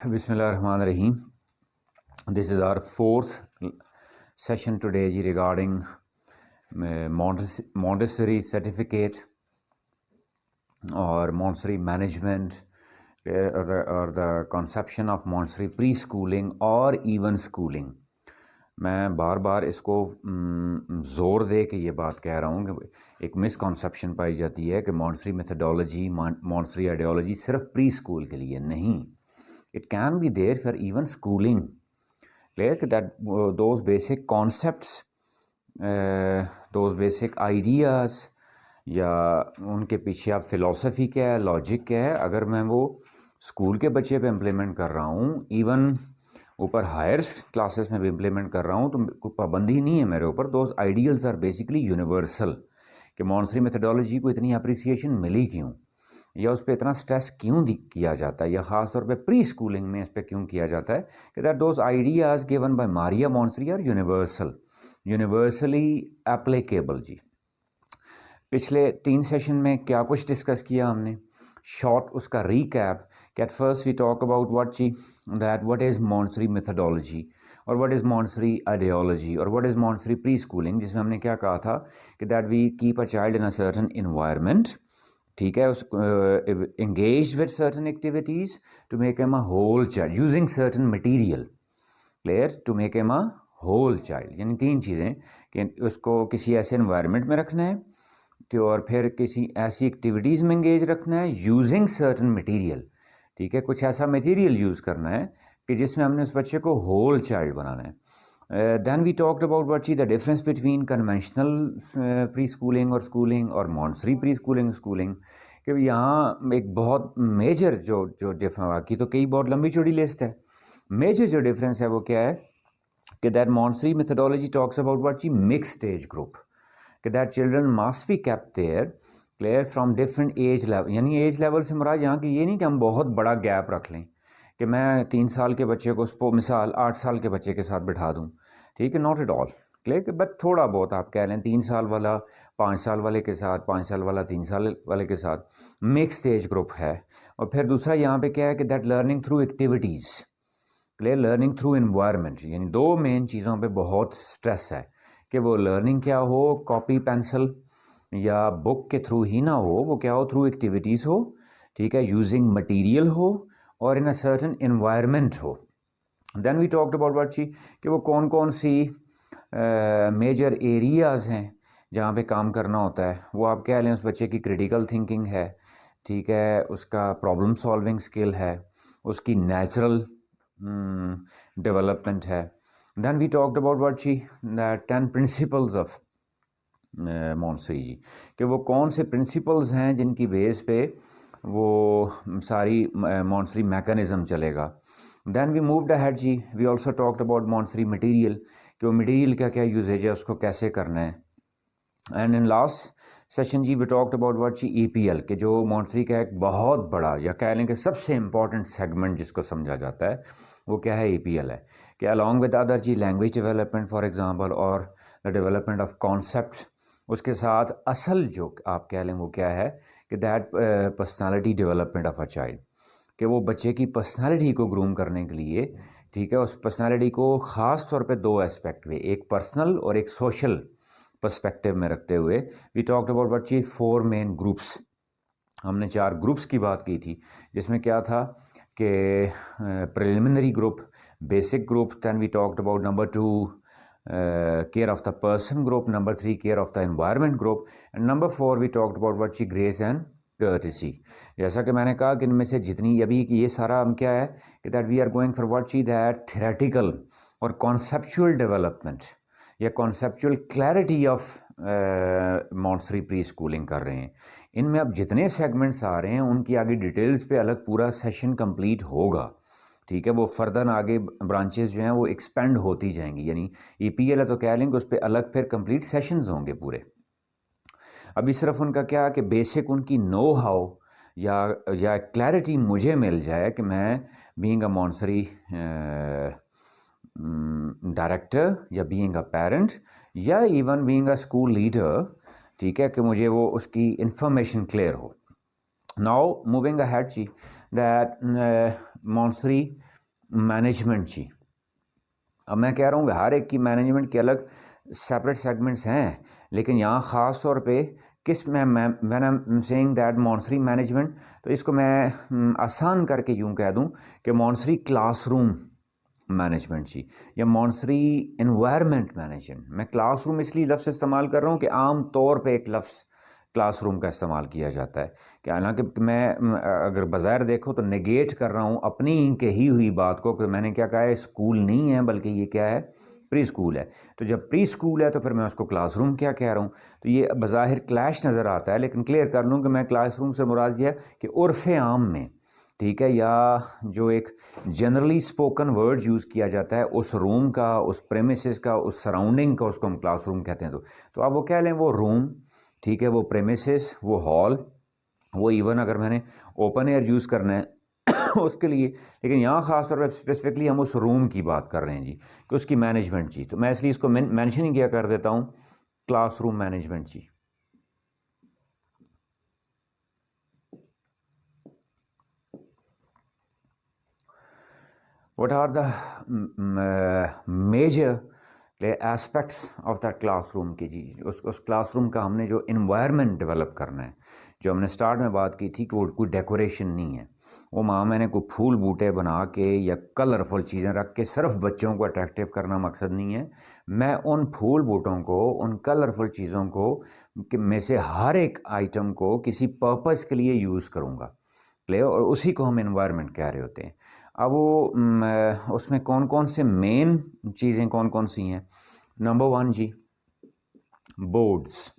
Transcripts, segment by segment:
Bismillahirrahmanirrahim. This is our fourth session today regarding Montessori certificate or Montessori management or the conception of Montessori preschooling or even schooling. मैं बार बार इसको ज़ोर दे के ये बात कह रहा हूँ कि एक मिसकॉन्सेप्शन पाई जाती है कि मॉन्टेसरी मेथडोलॉजी मॉन्टेसरी आइडियोलॉजी सिर्फ प्री स्कूल के लिए नहीं. It can be there for even schooling. Clear that those basic concepts, those basic ideas या उनके पीछे आप फिलॉसफी क्या है, लॉजिक क्या है, अगर मैं वो स्कूल के बच्चे पे इम्प्लीमेंट कर रहा हूँ, इवन ऊपर हायर क्लासेस में भी इम्प्लीमेंट कर रहा हूँ, तो कोई पाबंदी नहीं है मेरे ऊपर. Those ideals are basically universal. कि मॉन्टेसरी मेथडोलॉजी को इतनी अप्रिसिएशन मिली क्यों, या उस पर इतना स्ट्रेस क्यों किया जाता है, या ख़ास तौर पे प्री स्कूलिंग में इस पर क्यों किया जाता है कि that those ideas given by Maria Montessori are universally applicable. जी, पिछले 3 सेशन में क्या कुछ डिस्कस किया हमने, शॉर्ट उसका रीकैप. कि at first we talk about what is Montessori methodology और व्हाट इज़ मॉन्टेसरी आइडियोलॉजी और what is Montessori pre schooling, जिसमें हमने क्या कहा था कि that we keep a child in a certain environment. ठीक है, उस engaged with certain activities to make him a whole child using certain material. Clear? To make him a whole child. यानी 3 चीज़ें कि उसको किसी ऐसे environment में रखना है तो और फिर किसी ऐसी एक्टिविटीज़ में engage रखना है using certain material. ठीक है, कुछ ऐसा मटीरियल यूज़ करना है कि जिसमें हमने उस बच्चे को होल चाइल्ड बनाना है. Then we talked about what's the difference between conventional preschoooling और schooling और Montessori preschoooling schooling. कि यहाँ एक बहुत मेजर जो डिफरेंस, बाकी तो कई बहुत लंबी चौड़ी लिस्ट है, मेजर जो डिफरेंस है वो क्या है कि that Montessori methodology talks about what's the mixed age group. कि that children must be kept there clear from different age level. यानी एज लेवल से मुराद यहाँ की ये नहीं कि हम बहुत बड़ा गैप रख लें कि मैं 3 साल के बच्चे को उसको मिसाल 8 साल के बच्चे के साथ बिठा दूँ. ठीक है, not at all. Clear, but थोड़ा बहुत आप कह लें 3 साल वाला 5 साल वाले के साथ, 5 साल वाला 3 साल वाले के साथ, मिक्स्ड एज ग्रुप है. और फिर दूसरा यहाँ पे क्या है कि that learning through activities, clear, learning through environment. यानी 2 मेन चीज़ों पे बहुत स्ट्रेस है कि वो लर्निंग क्या हो, कॉपी पेंसिल या बुक के थ्रू ही ना हो, वो क्या हो, थ्रू एक्टिविटीज़ हो. ठीक है, यूजिंग मटेरियल हो और इन अ सर्टन इन्वायरमेंट हो. Then we talked about what see कि वो कौन कौन सी मेजर एरियाज़ हैं जहाँ पे काम करना होता है. वो आप कह लें उस बच्चे की क्रिटिकल थिंकिंग है, ठीक है, उसका प्रॉब्लम सॉल्विंग स्किल है, उसकी नेचुरल डेवलपमेंट है. Then we talked about what see that 10 principles of Montessori जी, कि वो कौन से प्रिंसिपल्स हैं जिनकी बेस पे वो सारी मॉन्टेसरी मैकेनिज़्म चलेगा. देन वी मूव्ड अहेड जी, we also talked about Montessori material कि वो मटेरियल क्या क्या यूजेज है, उसको कैसे करना है. एंड इन लास्ट सेशन जी वी टॉक्ड अबाउट व्हाट जी EPL, कि जो मॉन्टेसरी का एक बहुत बड़ा या कह लें कि सबसे इम्पॉर्टेंट सेगमेंट जिसको समझा जाता है वो क्या है, EPL है. कि अलॉन्ग विद अदर जी लैंग्वेज डेवलपमेंट फॉर एग्जांपल और द डेवलपमेंट ऑफ कॉन्सेप्ट, उसके साथ असल जो आप कह लें वो क्या है कि that personality development of a child. कि वो बच्चे की पर्सनालिटी को ग्रूम करने के लिए, ठीक है, उस पर्सनालिटी को ख़ास तौर पे 2 एस्पेक्ट में, एक पर्सनल और एक सोशल पर्सपेक्टिव में रखते हुए वी टॉक्ड अबाउट व्हाट जी 4 मेन ग्रुप्स. हमने 4 ग्रुप्स की बात की थी, जिसमें क्या था कि preliminary group, basic group, then we talked about number 2 care of the person group, number 3 care of the environment group, and number 4 we talked about what शी ग्रेस एंड कर्टेसी. जैसा कि मैंने कहा कि इनमें से जितनी अभी ये सारा हम क्या है कि that we are going for what शी दैट थ्योरेटिकल और कॉन्सेप्चुअल डेवलपमेंट या conceptual clarity of Montessori pre schooling कर रहे हैं. इनमें अब जितने सेगमेंट्स आ रहे हैं उनकी आगे डिटेल्स पे अलग पूरा सेशन कंप्लीट होगा. ठीक है, वो फर्दर आगे ब्रांचेस जो हैं वो एक्सपेंड होती जाएंगी. यानी EPL है तो कह लेंगे उस पर अलग फिर कंप्लीट सेशंस होंगे पूरे. अभी सिर्फ उनका क्या है कि बेसिक उनकी नो हाउ या क्लैरिटी मुझे मिल जाए कि मैं बीइंग अ मॉन्टेसरी डायरेक्टर या बीइंग अ पेरेंट या even being a school leader, ठीक है, कि मुझे वो उसकी इंफॉर्मेशन क्लियर हो. नाउ मूविंग अहेड जी दैट मॉन्टेसरी मैनेजमेंट जी। अब मैं कह रहा हूँ कि हर एक की मैनेजमेंट के अलग सेपरेट सेगमेंट्स हैं, लेकिन यहाँ ख़ास तौर पे किस मैं when I am saying that Montessori management, तो इसको मैं आसान करके यूँ कह दूँ कि मॉन्सरी क्लासरूम मैनेजमेंट जी, या मॉन्सरी इन्वायरमेंट मैनेजमेंट। मैं क्लासरूम इसलिए लफ्ज़ इस्तेमाल कर रहा हूँ कि आम तौर पे एक लफ्ज़ क्लासरूम का इस्तेमाल किया जाता है, कि हालांकि मैं अगर बाज़ाहिर देखो तो नेगेट कर रहा हूँ अपनी कही हुई बात को, कि मैंने क्या कहा है, स्कूल नहीं है बल्कि ये क्या है, प्री स्कूल है। तो जब प्री स्कूल है तो फिर मैं उसको क्लासरूम क्या कह रहा हूँ, तो ये बाज़ाहिर क्लैश नज़र आता है। लेकिन क्लियर कर लूँ कि मैं क्लासरूम से मुराद ये है कि उर्फ़ आम में, ठीक है, या जो एक जनरली स्पोकन वर्ड यूज़ किया जाता है उस रूम का, उस प्रेमिसेस का, उस सराउंडिंग का, उसको हम क्लासरूम कहते हैं। तो आप वो कह लें, वो रूम, ठीक है, वो प्रेमिसेस, वो हॉल, वो इवन अगर मैंने ओपन एयर यूज़ करना है उसके लिए। लेकिन यहाँ ख़ास तौर पर स्पेसिफिकली हम उस रूम की बात कर रहे हैं जी, कि उसकी मैनेजमेंट जी। तो मैं इसलिए इसको मेंशन ही किया कर देता हूँ, क्लासरूम मैनेजमेंट जी। What are the major aspects of that classroom की जी। उस क्लासरूम का हमने जो इन्वायरमेंट डेवलप करना है, जो हमने स्टार्ट में बात की थी कि वो कोई डेकोरेशन नहीं है, वो मैंने कोई फूल बूटे बना के या कलरफुल चीज़ें रख के सिर्फ बच्चों को अट्रैक्टिव करना मकसद नहीं है। मैं उन फूल बूटों को, उन कलरफुल चीज़ों को में से हर एक आइटम को किसी पर्पज़ के लिए यूज़ करूँगा, क्लियर, और उसी को हम इन्वायरमेंट कह रहे होते हैं। अब वो उसमें कौन कौन से मेन चीज़ें कौन कौन सी हैं। नंबर वन जी, बोर्ड्स।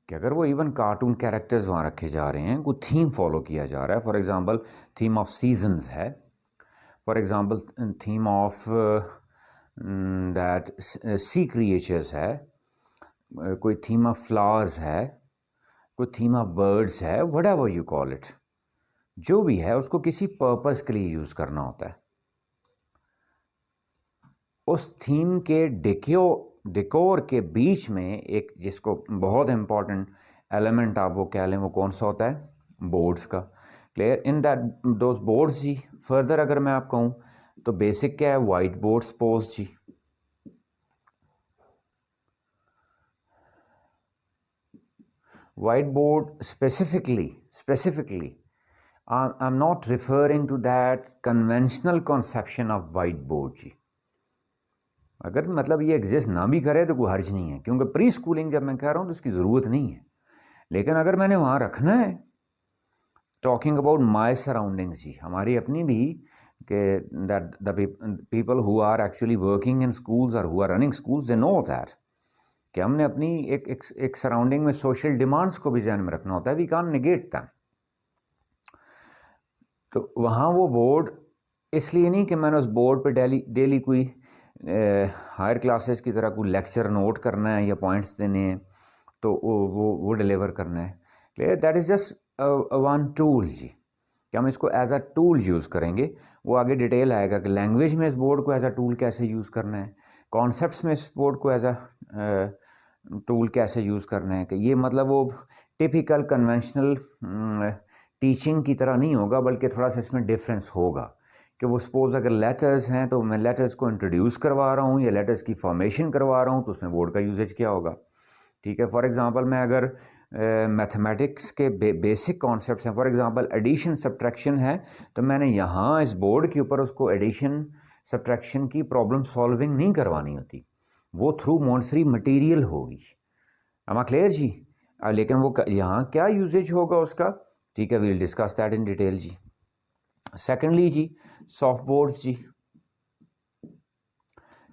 कि अगर वो इवन कार्टून कैरेक्टर्स वहाँ रखे जा रहे हैं, कोई थीम फॉलो किया जा रहा है, for example theme of seasons है, for example theme of that sea creatures है, कोई थीम ऑफ फ्लावर्स है, कोई थीम ऑफ बर्ड्स है, व्हाटएवर यू कॉल इट, जो भी है उसको किसी पर्पज़ के लिए यूज़ करना होता है। उस थीम के डेकोर के बीच में एक, जिसको बहुत इम्पॉर्टेंट एलिमेंट आप वो कह लें, वो कौन सा होता है, बोर्ड्स का, clear. In that those boards जी, फर्दर अगर मैं आप कहूँ तो बेसिक क्या है, वाइट बोर्ड सपोज जी, white board specifically I am not referring to that conventional conception of white board जी। अगर मतलब ये एग्जिस्ट ना भी करे तो कोई हर्ज नहीं है, क्योंकि प्री स्कूलिंग जब मैं कह रहा हूँ तो उसकी ज़रूरत नहीं है। लेकिन अगर मैंने वहाँ रखना है, टॉकिंग अबाउट माई सराउंडिंग्स जी, हमारी अपनी भी, कि that the people who are actually working in schools और who are running schools, they know that कि हमने अपनी एक सराउंडिंग में सोशल डिमांड्स को भी ध्यान में रखना होता है, वी कांट नेगेट दैट। तो वहाँ वो बोर्ड इसलिए नहीं कि मैंने उस बोर्ड पे डेली कोई हायर क्लासेस की तरह कोई लेक्चर नोट करना है या पॉइंट्स देने हैं तो वो डिलीवर करना है, clear. That is just one tool जी, कि हम इसको एज अ टूल यूज़ करेंगे। वो आगे डिटेल आएगा कि लैंग्वेज में इस बोर्ड को एज अ टूल कैसे यूज़ करना है, कॉन्सेप्ट्स में इस बोर्ड को एज अ टूल कैसे यूज़ करना है। कि ये मतलब वो टिपिकल कन्वेंशनल टीचिंग की तरह नहीं होगा, बल्कि थोड़ा सा इसमें डिफरेंस होगा। कि वो सपोज़ अगर लेटर्स हैं तो मैं लेटर्स को इंट्रोड्यूस करवा रहा हूँ या लेटर्स की फॉर्मेशन करवा रहा हूँ, तो उसमें बोर्ड का यूजेज क्या होगा, ठीक है। फॉर एग्जांपल मैं अगर मैथमेटिक्स के बेसिक कॉन्सेप्ट्स हैं, फॉर एग्जांपल एडिशन सब्ट्रैक्शन है, तो मैंने यहाँ इस बोर्ड के ऊपर उसको एडिशन सब्ट्रैक्शन की प्रॉब्लम सॉल्विंग नहीं करवानी होती, वो थ्रू मॉन्सरी मटेरियल होगी। am I क्लियर जी। लेकिन वो यहाँ क्या यूजेज होगा उसका, ठीक है, we'll discuss that in detail जी। सेकेंडली जी, सॉफ्ट बोर्ड्स जी,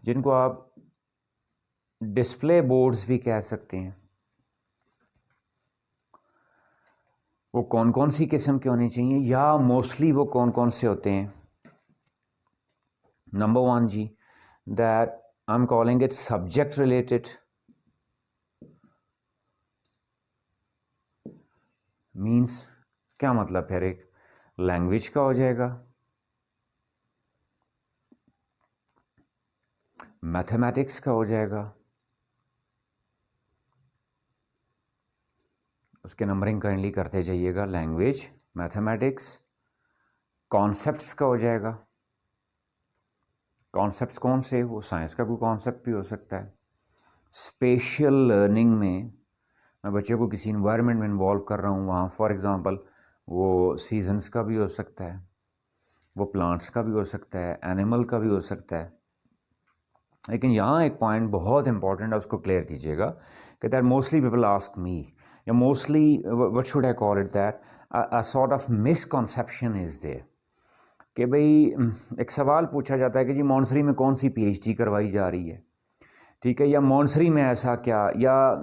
जिनको आप डिस्प्ले बोर्ड्स भी कह सकते हैं। वो कौन कौन सी किस्म के होने चाहिए, या मोस्टली वो कौन कौन से होते हैं। नंबर वन जी, that I am calling it subject related, means क्या मतलब, फिर एक लैंग्वेज का हो जाएगा, मैथमेटिक्स का हो जाएगा, उसके नंबरिंग काइंडली करते जाइएगा। लैंग्वेज, मैथमेटिक्स, कॉन्सेप्ट्स का हो जाएगा। कॉन्सेप्ट्स कौन से? वो साइंस का कोई कॉन्सेप्ट भी हो सकता है। स्पेशल लर्निंग में मैं बच्चे को किसी इन्वायरमेंट में इन्वॉल्व कर रहा हूँ, वहाँ फॉर एग्ज़ाम्पल वो सीजन्स का भी हो सकता है, वो प्लांट्स का भी हो सकता है, एनिमल का भी हो सकता है। लेकिन यहाँ एक पॉइंट बहुत इंपॉर्टेंट है, उसको क्लियर कीजिएगा कि that mostly people ask me, या mostly what should I call it, that a sort of misconception is there कि भाई एक सवाल पूछा जाता है कि जी मॉन्सरी में कौन सी पीएचडी करवाई जा रही है, ठीक है, या मॉन्सरी में ऐसा क्या, या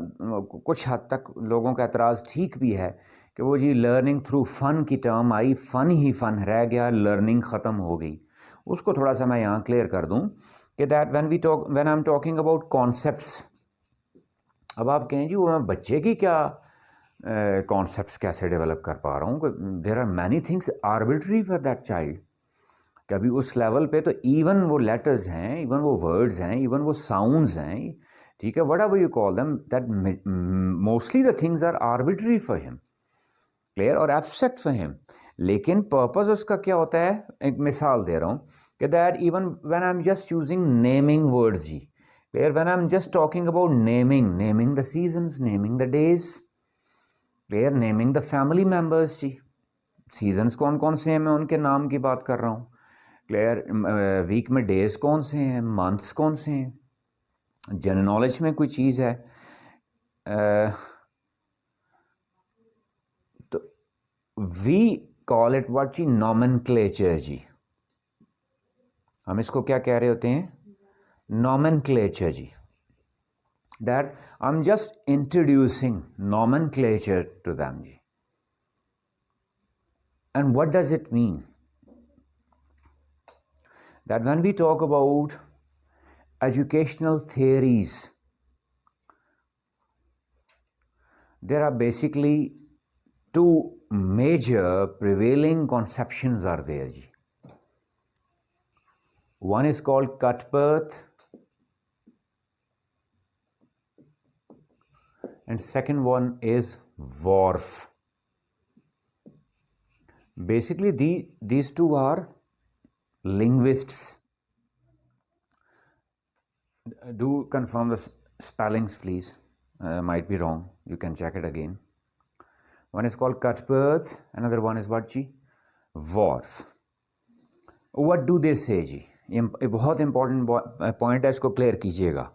कुछ हद तक लोगों का एतराज़ ठीक भी है कि वो जी लर्निंग थ्रू फ़न की टर्म आई, फ़न ही फ़न रह गया, लर्निंग ख़त्म हो गई। उसको थोड़ा सा मैं यहाँ क्लियर कर दूँ कि that when I am talking about concepts, अब आप कहें जी वो मैं बच्चे की क्या कॉन्सेप्ट्स कैसे डेवलप कर पा रहा हूँ? There are many things arbitrary for that child. कभी उस लेवल पे तो इवन वो लेटर्स हैं, इवन वो वर्ड्स हैं, इवन वो साउंड्स हैं, ठीक है, whatever you call them, that mostly the things are arbitrary for him, clear, और एब्स्ट्रैक्ट फॉर हिम। लेकिन पर्पस उसका क्या होता है? एक मिसाल दे रहा हूँ कि that even when I am just using naming words जी, clear, when I am just talking about naming the seasons, naming the days, clear, naming the family members जी, सीजन्स कौन कौन से हैं मैं उनके नाम की बात कर रहा हूँ, क्लियर, वीक में डेज कौन से हैं, मंथ्स कौन से हैं, जनरल नॉलेज में कोई चीज़ है, तो वी कॉल इट व्हाट जी, नॉमेनक्लेचर जी। हम इसको क्या कह रहे होते हैं? नॉमेनक्लेचर जी। That I am just introducing nomenclature to them जी। And what does it mean? That when we talk about educational theories, there are basically two major prevailing conceptions are there ji. One is called Cutbirth and second one is Worf. Basically these two are linguists. Do confirm the spellings please, might be wrong, you can check it again. One is called Cutbirth, another one is what जी? Worf. What do they say जी? ये बहुत important point है, इसको clear कीजिएगा।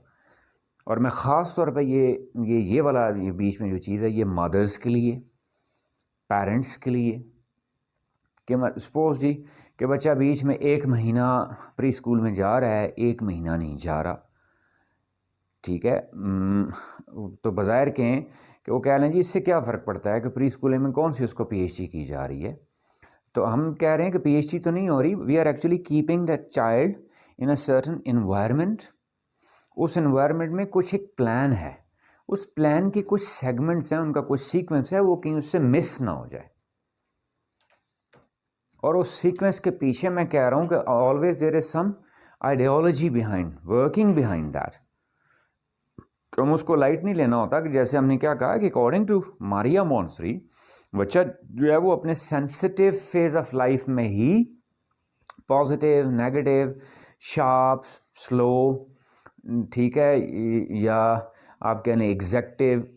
और मैं ख़ास तौर पे ये वाला ये बीच में जो चीज़ है ये मदर्स के लिए, पेरेंट्स के लिए, कि सपोज जी कि बच्चा बीच में 1 महीना प्री स्कूल में जा रहा है, 1 महीना नहीं जा रहा, ठीक है, तो बज़ाहिर कहें कि वो कह लें जी इससे क्या फ़र्क पड़ता है कि प्री स्कूल में कौन सी उसको पीएचडी की जा रही है। तो हम कह रहे हैं कि पीएचडी तो नहीं हो रही, we are actually keeping that child in a certain environment. उस इन्वायरमेंट में कुछ एक प्लान है, उस प्लान के कुछ सेगमेंट्स हैं, उनका कुछ सीक्वेंस है, वो कहीं उससे मिस ना हो जाए। और उस सीक्वेंस के पीछे मैं कह रहा हूँ कि always there is some ideology behind, working behind that. तो हम उसको लाइट नहीं लेना होता कि जैसे हमने क्या कहा कि अकॉर्डिंग टू मारिया मॉन्सरी, बच्चा जो है वो अपने सेंसिटिव फेज ऑफ लाइफ में ही पॉजिटिव, नेगेटिव, शार्प, स्लो, ठीक है, या आप कह लें एग्जेक्टिव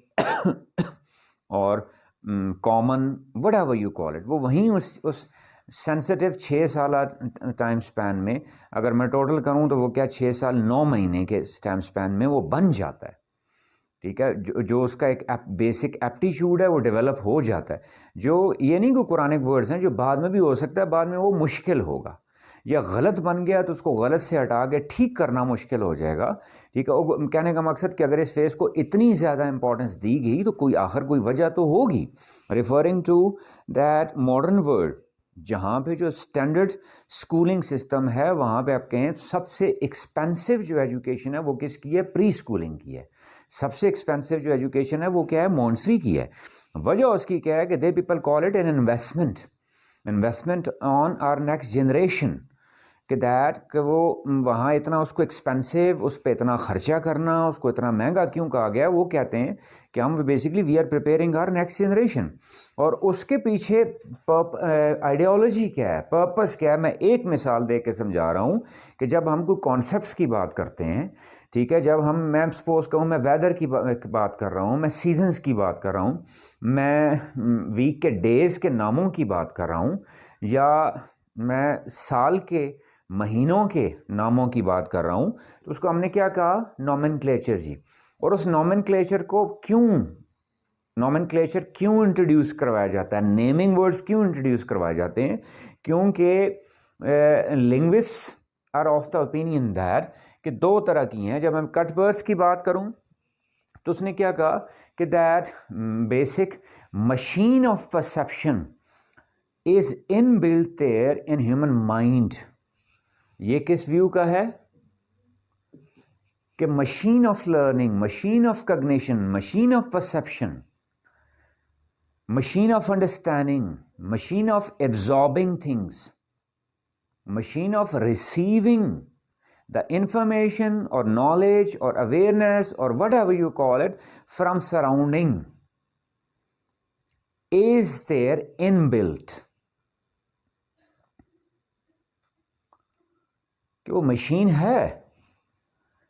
और common, whatever you call it, वो वहीं उस सेंसिटिव 6 साल टाइम स्पैन में, अगर मैं टोटल करूं तो वो क्या 6 साल 9 महीने के टाइम स्पैन में वो बन जाता है, ठीक है, जो उसका एक बेसिक एप्टीट्यूड है वो डेवलप हो जाता है। जो ये नहीं कि कुरानिक वर्ड्स हैं जो बाद में भी हो सकता है, बाद में वो मुश्किल होगा, या गलत बन गया तो उसको गलत से हटा के ठीक करना मुश्किल हो जाएगा, ठीक है। कहने का मकसद कि अगर इस फेस को इतनी ज़्यादा इंपॉर्टेंस दी गई तो कोई वजह तो होगी। Referring to that modern world, जहाँ पे जो स्टैंडर्ड स्कूलिंग सिस्टम है, वहाँ पे आप कहें सबसे एक्सपेंसिव जो एजुकेशन है वो किसकी है? प्री स्कूलिंग की है। सबसे एक्सपेंसिव जो एजुकेशन है वो क्या है? मॉन्सरी की है। वजह उसकी क्या है कि they people call it an investment on our next generation, कि दैट कि वो वहाँ इतना उसको एक्सपेंसिव, उस पर इतना ख़र्चा करना, उसको इतना महंगा क्यों कहा गया। वो कहते हैं कि हम basically we are preparing our next generation. और उसके पीछे आइडियोलॉजी क्या है, पर्पस क्या है। मैं एक मिसाल दे के समझा रहा हूँ कि जब हम कोई कॉन्सेप्ट्स की बात करते हैं, ठीक है, जब मैं सपोज कहूँ मैं वेदर की बात कर रहा हूँ, मैं सीजन्स की बात कर रहा हूँ, मैं वीक के डेज़ के नामों की बात कर रहा हूँ, या मैं साल के महीनों के नामों की बात कर रहा हूँ, तो उसको हमने क्या कहा, नॉमेनक्लेचर जी। और उस नॉमेनक्लेचर क्यों इंट्रोड्यूस करवाया जाता है, नेमिंग वर्ड्स क्यों इंट्रोड्यूस करवाए जाते हैं, क्योंकि linguists are of the opinion that कि दो तरह की हैं। जब मैं कटबर्थ की बात करूं तो उसने क्या कहा कि that basic machine of perception is inbuilt there in human mind. ये किस व्यू का है कि machine of learning, machine of cognition, machine of perception, machine of understanding, machine of absorbing things, machine of receiving the information or knowledge or awareness or whatever you call it from surrounding is there inbuilt। कि वो machine है,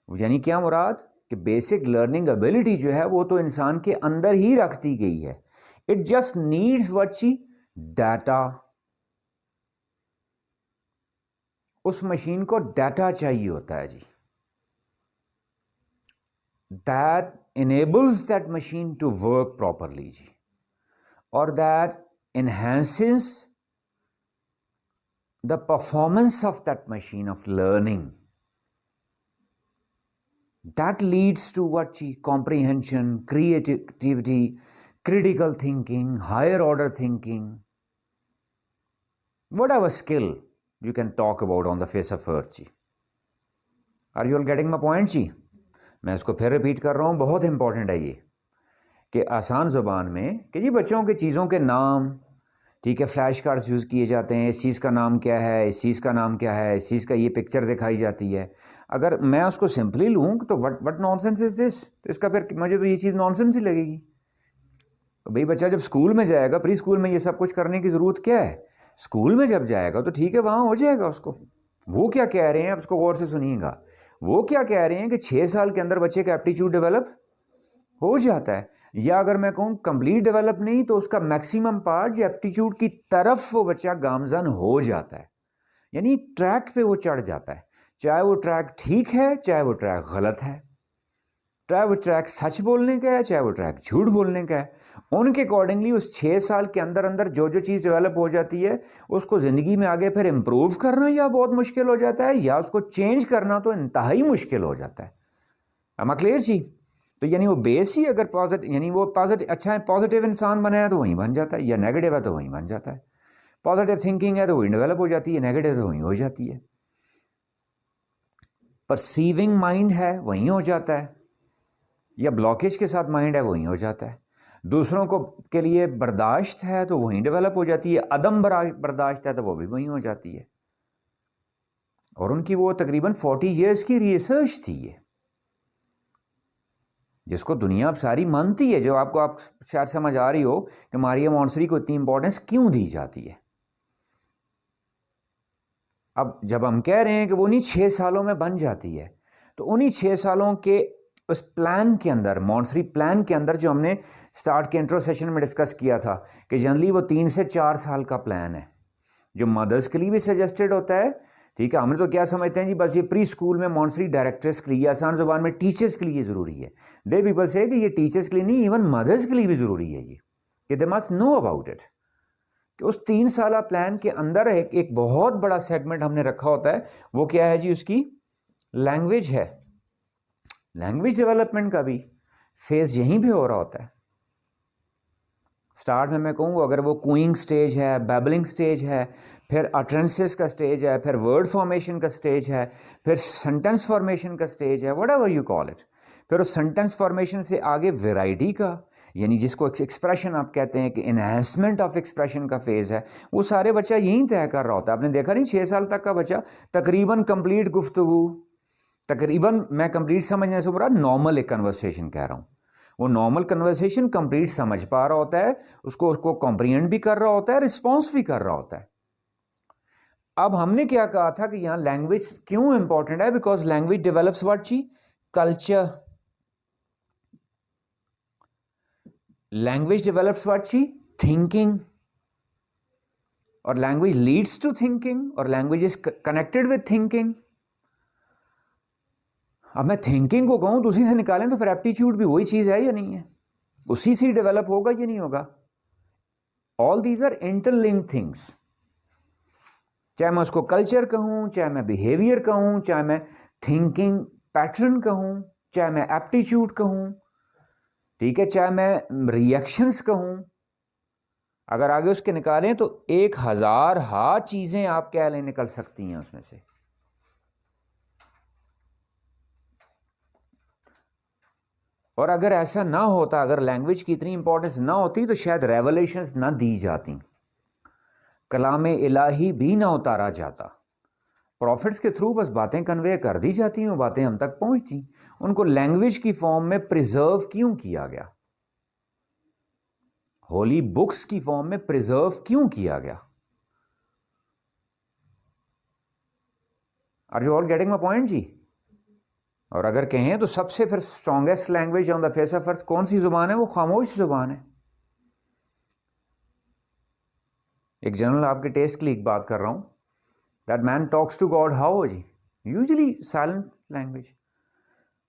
यानी क्या मुराद कि basic learning ability जो है वो तो इंसान के अंदर ही रख दी गई है। इट जस्ट नीड्स व्हाट जी, डाटा। उस मशीन को डाटा चाहिए होता है जी, that enables that machine to work properly जी, or that enhances the performance of that machine of learning, that leads to what जी, comprehension, creativity, critical thinking, higher order thinking, whatever skill you can talk about on the face of earth जी। Are you all getting my point जी? मैं इसको फिर repeat कर रहा हूँ, बहुत इंपॉर्टेंट है ये कि आसान ज़ुबान में कि जी बच्चों के चीज़ों के नाम, ठीक है, फ्लैश कार्ड्स यूज़ किए जाते हैं, इस चीज़ का नाम क्या है, इस चीज़ का नाम क्या है, इस चीज़ का ये पिक्चर दिखाई जाती है। अगर मैं उसको सिंपली लूँ तो वट नॉनसेंस इज दिस, तो इसका फिर मुझे तो ये चीज़ नॉनसेंस ही लगेगी। तो भाई बच्चा जब स्कूल में जाएगा, प्री स्कूल में ये सब कुछ करने की ज़रूरत क्या है, स्कूल में जब जाएगा तो ठीक है वहाँ हो जाएगा उसको। वो क्या कह रहे हैं, अब इसको गौर से सुनिएगा, वो क्या कह रहे हैं कि 6 साल के अंदर बच्चे का एप्टीट्यूड डेवलप हो जाता है, या अगर मैं कहूँ कंप्लीट डेवलप नहीं तो उसका मैक्सिमम पार्ट जो एप्टीट्यूड की तरफ वो बच्चा गामजन हो जाता है, यानी ट्रैक पे वो चढ़ जाता है। चाहे वो ट्रैक ठीक है, चाहे वो ट्रैक गलत है, चाहे वो ट्रैक सच बोलने का है, चाहे वो ट्रैक झूठ बोलने का है, उनके अकॉर्डिंगली उस 6 साल के अंदर अंदर जो जो चीज़ डेवलप हो जाती है उसको ज़िंदगी में आगे फिर इम्प्रूव करना या बहुत मुश्किल हो जाता है, या उसको चेंज करना तो इंतहाई मुश्किल हो जाता है। am I clear जी? तो यानी वो बेस ही अगर पॉजिटिव, यानी वो पॉजिटिव अच्छा है, पॉजिटिव इंसान बना है तो वहीं बन जाता है, या नेगेटिव है तो वहीं बन जाता है। पॉजिटिव थिंकिंग है तो वहीं डेवलप हो जाती है, नेगेटिव तो वहीं हो जाती है। परसीविंग माइंड है वहीं हो जाता है, या ब्लॉकेज के साथ माइंड है वहीं हो जाता है। दूसरों को के लिए बर्दाश्त है तो वहीं डेवलप हो जाती है, अदम बर्दाश्त है तो वो भी वहीं हो जाती है। और उनकी वो तकरीबन 40 ईयर्स की रिसर्च थी ये, जिसको दुनिया अब सारी मानती है, जो आपको आप शायद समझ आ रही हो कि मारिया मॉन्टसरी को इतनी इंपॉर्टेंस क्यों दी जाती है। अब जब हम कह रहे हैं कि वो उन्हीं 6 सालों में बन जाती है, तो उन्हीं 6 सालों के उस प्लान के अंदर, मॉन्टसरी प्लान के अंदर, जो हमने स्टार्ट के इंट्रो सेशन में डिस्कस किया था कि जनरली वो 3 से 4 साल का प्लान है, जो मदर्स के लिए भी सजेस्टेड होता है। ठीक है, हमने तो क्या समझते हैं जी, बस ये प्री स्कूल में मॉन्टसरी डायरेक्टर्स के लिए, आसान ज़ुबान में टीचर्स के लिए ज़रूरी है। दे पीपल से कि ये टीचर्स के लिए नहीं, इवन मदर्स के लिए भी ज़रूरी है ये, कि they must know about it, कि उस 3 साल प्लान के अंदर एक बहुत बड़ा सेगमेंट हमने रखा होता है। वो क्या है जी, उसकी लैंग्वेज है। लैंग्वेज डेवलपमेंट का भी फेज यहीं पे हो रहा होता है। स्टार्ट में मैं कहूँ अगर वो कूइंग स्टेज है, बैबलिंग स्टेज है, फिर अटरेंसेस का स्टेज है, फिर वर्ड फॉर्मेशन का स्टेज है, फिर सेंटेंस फॉर्मेशन का स्टेज है, व्हाटएवर यू कॉल इट। फिर उस सेंटेंस फॉर्मेशन से आगे वैरायटी का, यानी जिसको एक्सप्रेशन आप कहते हैं कि इन्हेंसमेंट ऑफ एक्सप्रेशन का फेज़ है, वो सारे बच्चा यहीं तय कर रहा होता है। आपने देखा नहीं 6 साल तक का बच्चा तकरीबन कंप्लीट गुफ्तगू, तकरीबन मैं कंप्लीट समझने से पूरा नॉर्मल एक कन्वर्सेशन कह रहा हूँ, वो नॉर्मल कन्वर्सेशन कंप्लीट समझ पा रहा होता है, उसको कॉम्प्रिहेंड भी कर रहा होता है, रिस्पॉन्स भी कर रहा होता है। अब हमने क्या कहा था कि यहाँ लैंग्वेज क्यों इंपॉर्टेंट है, बिकॉज लैंग्वेज डेवलप्स व्हाट जी, कल्चर। लैंग्वेज डेवलप्स व्हाट जी, थिंकिंग, और लैंग्वेज लीड्स टू थिंकिंग, और language is connected with thinking. अब मैं थिंकिंग को कहूं तो उसी से निकालें तो फिर एप्टीट्यूड भी वही चीज है या नहीं है, उसी से डेवलप होगा या नहीं होगा। All these are interlinked things, चाहे मैं उसको कल्चर कहूं, चाहे मैं बिहेवियर कहूं, चाहे मैं थिंकिंग पैटर्न कहूं, चाहे मैं एप्टीट्यूड कहूं, ठीक है, चाहे मैं रिएक्शंस कहूं, अगर आगे उसके निकालें तो 1000 चीजें आप कह लें निकल सकती हैं उसमें से। और अगर ऐसा ना होता, अगर लैंग्वेज की इतनी इंपॉर्टेंस ना होती तो शायद रेवलेशंस ना दी जाती, कलाम इलाही भी ना उतारा जाता, प्रॉफिट्स के थ्रू बस बातें कन्वे कर दी जाती, वो बातें हम तक पहुंचती। उनको लैंग्वेज की फॉर्म में प्रिजर्व क्यों किया गया, होली बुक्स की फॉर्म में प्रिजर्व क्यों किया गया? Are you all getting my point जी? और अगर कहें तो सबसे फिर strongest language on the face of earth कौन सी जुबान है? वो खामोश जुबान है। एक जनरल आपके टेस्ट के लिए एक बात कर रहा हूं, that man talks to God how जी, usually silent language.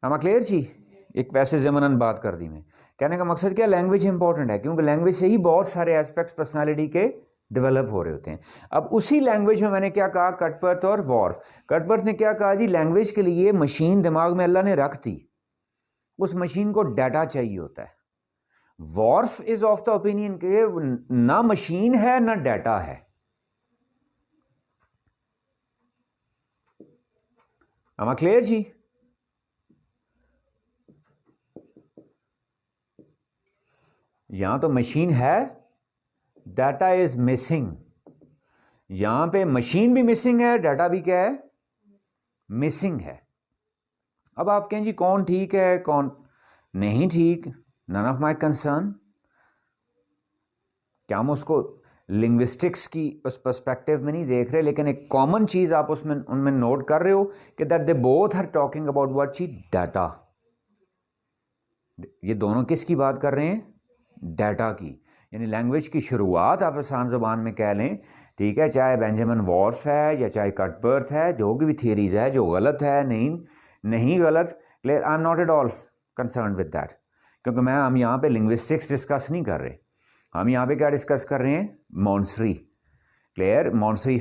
am I clear जी? एक वैसे ज़मनन बात कर दी मैं, कहने का मकसद क्या, लैंग्वेज इंपॉर्टेंट है क्योंकि लैंग्वेज से ही बहुत सारे एस्पेक्ट्स पर्सनालिटी के डेवलप हो रहे होते हैं। अब उसी लैंग्वेज में मैंने क्या कहा, कटपर्थ और वॉर्फ। कटपर्थ ने क्या कहा जी, लैंग्वेज के लिए मशीन दिमाग में अल्लाह ने रख दी, उस मशीन को डाटा चाहिए होता है। Wharf is of the opinion के ना मशीन है ना डाटा है। am I क्लियर जी? यहां तो मशीन है, डाटा इज मिसिंग। यहां पे मशीन भी मिसिंग है, डाटा भी क्या है, मिसिंग है। अब आप कहें जी कौन ठीक है कौन नहीं ठीक, नन ऑफ माई कंसर्न। क्या हम उसको लिंग्विस्टिक्स की उस पर्सपेक्टिव में नहीं देख रहे, लेकिन एक कॉमन चीज आप उसमें उनमें नोट कर रहे हो कि that they both are talking about what ची, डाटा। ये दोनों किसकी बात कर रहे हैं, डाटा की। यानी लैंग्वेज की शुरुआत आप आसान ज़ुबान में कह लें, ठीक है, चाहे बेंजामिन वॉर्फ है या चाहे कटबर्थ है, जो भी थियरीज है, जो गलत है नहीं गलत, clear, I am not at all concern with that, क्योंकि हम यहाँ पे लिंग्विस्टिक्स डिस्कस नहीं कर रहे, हम यहाँ पे क्या डिस्कस कर रहे हैं, Montessori, clear, Montessori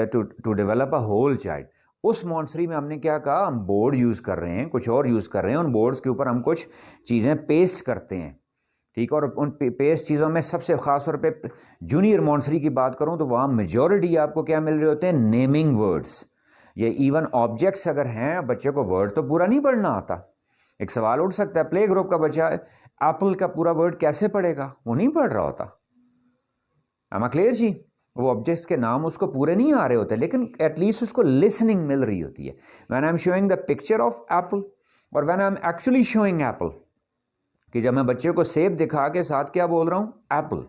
to develop a whole child. उस मॉन्सरी में हमने क्या कहा, हम बोर्ड यूज़ कर रहे हैं, कुछ और यूज़ कर रहे हैं, उन बोर्ड्स के ऊपर हम कुछ चीज़ें पेस्ट करते हैं, ठीक है, और उन पेस्ट चीज़ों में सबसे ख़ास तौर पे जूनियर मॉन्सरी की बात करूं तो वहाँ मेजॉरिटी आपको क्या मिल रहे होते हैं, नेमिंग वर्ड्स। ये इवन ऑब्जेक्ट्स अगर हैं, बच्चे को वर्ड तो पूरा नहीं पढ़ना आता। एक सवाल उठ सकता है, प्ले ग्रुप का बच्चा एप्पल का पूरा वर्ड कैसे पढ़ेगा, वो नहीं पढ़ रहा होता। am I क्लियर जी? वो ऑब्जेक्ट्स के नाम उसको पूरे नहीं आ रहे होते, लेकिन एटलीस्ट उसको लिसनिंग मिल रही होती है। When I am showing the picture of apple और when I am actually showing apple, कि जब मैं बच्चे को सेब दिखा के साथ क्या बोल रहा हूँ, एप्पल,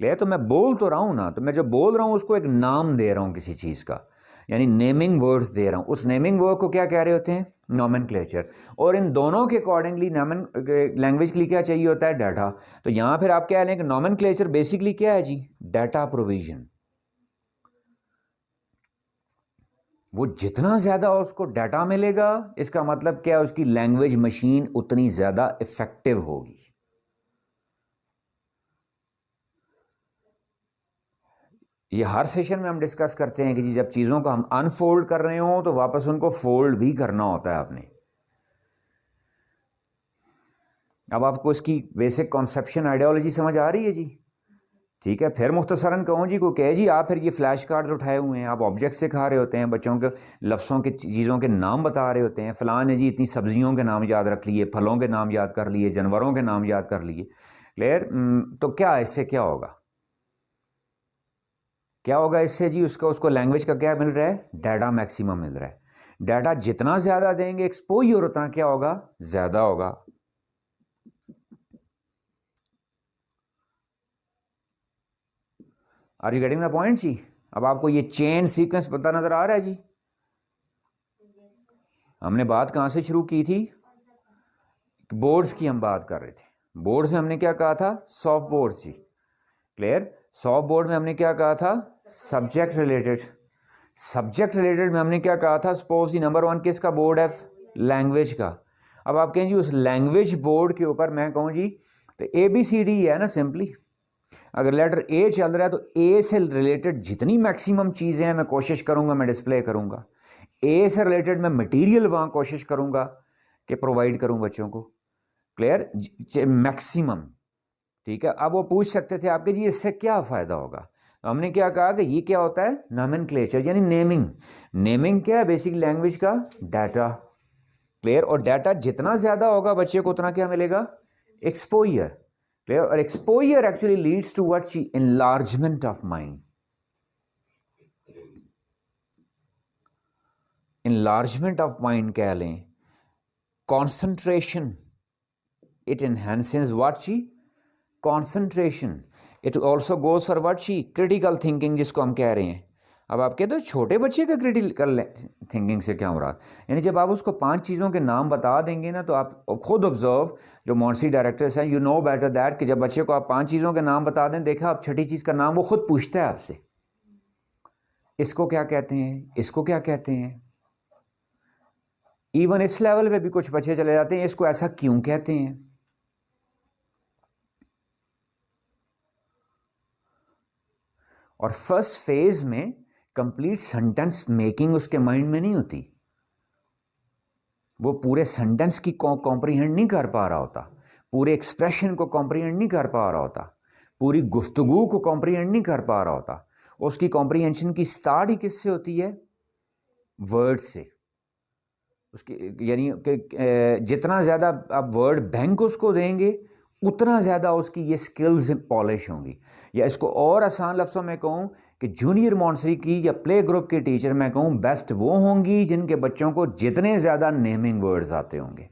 ले, तो मैं बोल तो रहा हूँ ना, तो मैं जब बोल रहा हूँ उसको एक नाम दे रहा हूँ किसी चीज़ का, यानी नेमिंग वर्ड्स दे रहा हूँ। उस नेमिंग वर्ड को क्या कह रहे होते हैं, नॉमेनक्लेचर। और इन दोनों के अकॉर्डिंगली लैंग्वेज के लिए क्या चाहिए होता है, डाटा। तो यहाँ फिर आप क्या लें कि नॉमेनक्लेचर बेसिकली क्या है जी, डाटा प्रोविजन। वो जितना ज़्यादा उसको डाटा मिलेगा, इसका मतलब क्या है, उसकी लैंग्वेज मशीन उतनी ज़्यादा इफेक्टिव होगी। ये हर सेशन में हम डिस्कस करते हैं कि जी जब चीज़ों को हम अनफोल्ड कर रहे हो तो वापस उनको फोल्ड भी करना होता है आपने। अब आपको इसकी बेसिक कॉन्सेप्शन आइडियोलॉजी समझ आ रही है जी? ठीक है, फिर मुख्तसरन कहूँ जी, को कहे जी आप फिर ये फ्लैश कार्ड्स उठाए हुए हैं, आप ऑब्जेक्ट्स सिखा रहे होते हैं बच्चों के, लफ्ज़ों के चीज़ों के नाम बता रहे होते हैं, फ़लाँ ने जी इतनी सब्जियों के नाम याद रख लिए, फलों के नाम याद कर लिए, जानवरों के नाम याद कर लिए, क्लियर। तो क्या इससे क्या होगा, क्या होगा इससे जी, उसको लैंग्वेज का क्या मिल रहा है, डाटा मैक्सिमम मिल रहा है। डाटा जितना ज्यादा देंगे एक्सपोजर उतना क्या होगा, ज्यादा होगा। Are you getting the point जी। अब आपको ये चेन सीक्वेंस पता नजर आ रहा है जी। हमने बात कहां से शुरू की थी, बोर्ड्स की हम बात कर रहे थे। बोर्ड्स में हमने क्या कहा था, सॉफ्ट बोर्ड्स जी। क्लियर। सॉफ्ट बोर्ड में हमने क्या कहा था, सब्जेक्ट रिलेटेड। सब्जेक्ट रिलेटेड में हमने क्या कहा था, सपोज दी नंबर वन किसका बोर्ड है, लैंग्वेज का। अब आप कहें जी उस लैंग्वेज बोर्ड के ऊपर मैं कहूँ जी तो ए बी सी डी है ना सिंपली। अगर लेटर ए चल रहा है तो ए से रिलेटेड जितनी मैक्सिमम चीज़ें हैं मैं कोशिश करूंगा मैं डिस्प्ले करूंगा। ए से रिलेटेड मैं मटेरियल वहाँ कोशिश करूंगा कि प्रोवाइड करूं बच्चों को। Clear, maximum. ठीक है। अब वो पूछ सकते थे आपके जी इससे क्या फ़ायदा होगा, तो हमने क्या कहा कि ये क्या होता है, नॉमेनक्लेचर यानी नेमिंग। नेमिंग क्या है, बेसिक लैंग्वेज का डाटा। क्लियर। और डाटा जितना ज़्यादा होगा बच्चे को उतना क्या मिलेगा, एक्सपोजर। क्लियर। और exposure actually leads to what सी, enlargement of mind. Enlargement of mind कह लें, कॉन्सेंट्रेशन, इट एनहेंसेस व्हाट सी, concentration. It also goes for what सी, क्रिटिकल थिंकिंग जिसको हम कह रहे हैं। अब आप कहते हो छोटे बच्चे का क्रिटिकल थिंकिंग से क्या मुराद, यानी जब आप उसको 5 चीज़ों के नाम बता देंगे ना तो आप खुद ऑब्जर्व, जो मॉन्टेसरी डायरेक्टर्स हैं, यू नो बेटर दैट कि जब बच्चे को आप 5 चीज़ों के नाम बता दें, देखा आप छठी चीज़ का नाम वो खुद पूछता है आपसे, इसको क्या कहते हैं, इसको क्या कहते हैं। इवन इस लेवल पे भी कुछ बच्चे चले जाते हैं, इसको ऐसा क्यों कहते हैं। और फर्स्ट फेज में कंप्लीट सेंटेंस मेकिंग उसके माइंड में नहीं होती, वो पूरे सेंटेंस की कॉम्प्रीहेंड नहीं कर पा रहा होता, पूरे एक्सप्रेशन को कॉम्प्रीहेंड नहीं कर पा रहा होता, पूरी गुफ्तगू को कॉम्प्रीहेंड नहीं कर पा रहा होता। उसकी कॉम्प्रीहेंशन की स्टार्ट ही किससे होती है, वर्ड से। उसकी यानी जितना ज़्यादा आप वर्ड बैंक उसको देंगे उतना ज़्यादा उसकी ये स्किल्स पॉलिश होंगी। या इसको और आसान लफ्ज़ों में कहूँ कि जूनियर मॉन्टेसरी की या प्ले ग्रुप के टीचर मैं कहूँ बेस्ट वो होंगी जिनके बच्चों को जितने ज़्यादा नेमिंग वर्ड्स आते होंगे।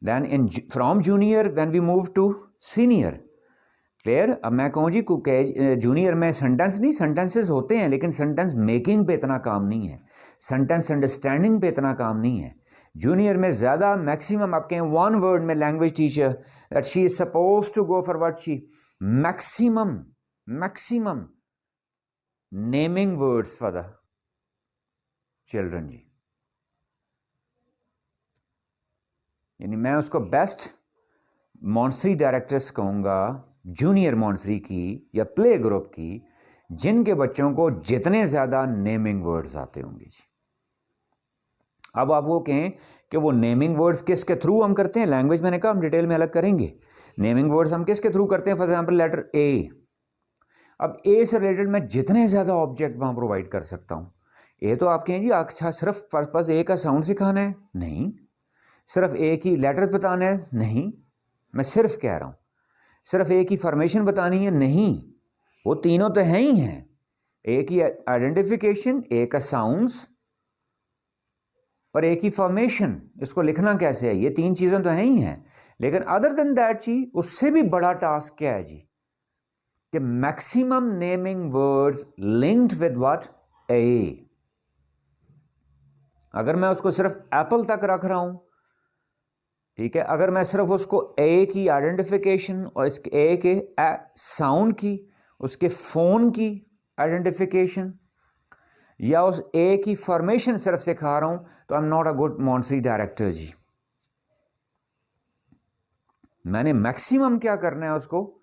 Then in from junior when we move to senior. Clear. अब मैं कहूँ जी जूनियर में सेंटेंस नहीं, सेंटेंसेस होते हैं लेकिन सेंटेंस मेकिंग पे इतना काम नहीं है, सेंटेंस अंडरस्टैंडिंग पे इतना काम नहीं है। जूनियर में ज़्यादा मैक्सिमम आप कहें वन वर्ड में language teacher that she is suppose to go for what she, maximum naming words for the children जी। यानी मैं उसको बेस्ट मॉन्टेसरी डायरेक्टर्स कहूँगा जूनियर मॉन्टेसरी की या प्ले ग्रुप की जिनके बच्चों को जितने ज़्यादा नेमिंग वर्ड्स आते होंगे जी। अब आप वो कहें कि वो नेमिंग वर्ड्स किसके थ्रू हम करते हैं, लैंग्वेज मैंने कहा हम डिटेल में अलग करेंगे। नेमिंग वर्ड्स हम किसके थ्रू करते हैं, फॉर एग्जांपल लेटर ए। अब ए से रिलेटेड मैं जितने ज़्यादा ऑब्जेक्ट वहाँ प्रोवाइड कर सकता हूँ। ए तो आप कहें जी अच्छा सिर्फ पर्पस ए का साउंड सिखाना है, नहीं। सिर्फ ए की लेटर बताना है, नहीं। मैं सिर्फ कह रहा हूँ सिर्फ ए की फॉर्मेशन बतानी है, नहीं। वो तीनों तो हैं ही हैं, ए की आइडेंटिफिकेशन, ए का साउंड्स और ए की फॉर्मेशन, इसको लिखना कैसे है, ये 3 चीज़ें तो हैं ही हैं। लेकिन अदर देन दैट जी उससे भी बड़ा टास्क क्या है जी, कि maximum naming words linked with what, A. अगर मैं उसको सिर्फ एप्पल तक रख रहा हूं, ठीक है, अगर मैं सिर्फ उसको ए की आइडेंटिफिकेशन और इसके ए के साउंड की, उसके फोन की आइडेंटिफिकेशन या उस ए की फॉर्मेशन सिर्फ सिखा रहा हूं तो I am not a good Montessori director जी। मैंने मैक्सिमम क्या करना है उसको,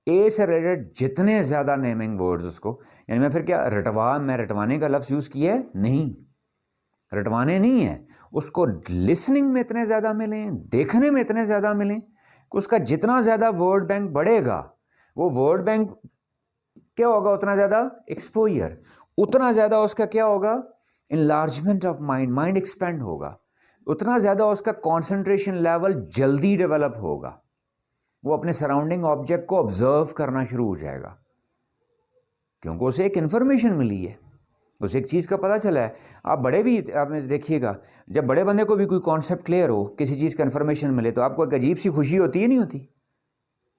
ए से रिलेटेड जितने ज़्यादा नेमिंग वर्ड्स उसको, यानी मैं फिर क्या मैं रटवाने का लफ्ज़ यूज़ किया है, नहीं, रटवाने नहीं है, उसको लिसनिंग में इतने ज़्यादा मिलें, देखने में इतने ज़्यादा मिलें कि उसका जितना ज़्यादा वर्ड बैंक बढ़ेगा, वो वर्ड बैंक क्या होगा, उतना ज़्यादा एक्सपोजर, उतना ज़्यादा उसका क्या होगा, enlargement of mind, mind expand होगा, उतना ज़्यादा उसका कॉन्सेंट्रेशन लेवल जल्दी डेवलप होगा। वो अपने सराउंडिंग ऑब्जेक्ट को ऑब्जर्व करना शुरू हो जाएगा, क्योंकि उसे एक इन्फॉर्मेशन मिली है, उसे एक चीज़ का पता चला है। आप बड़े भी आपने देखिएगा, जब बड़े बंदे को भी कोई कॉन्सेप्ट क्लियर हो, किसी चीज़ का इन्फॉर्मेशन मिले, तो आपको एक अजीब सी खुशी होती है, नहीं होती,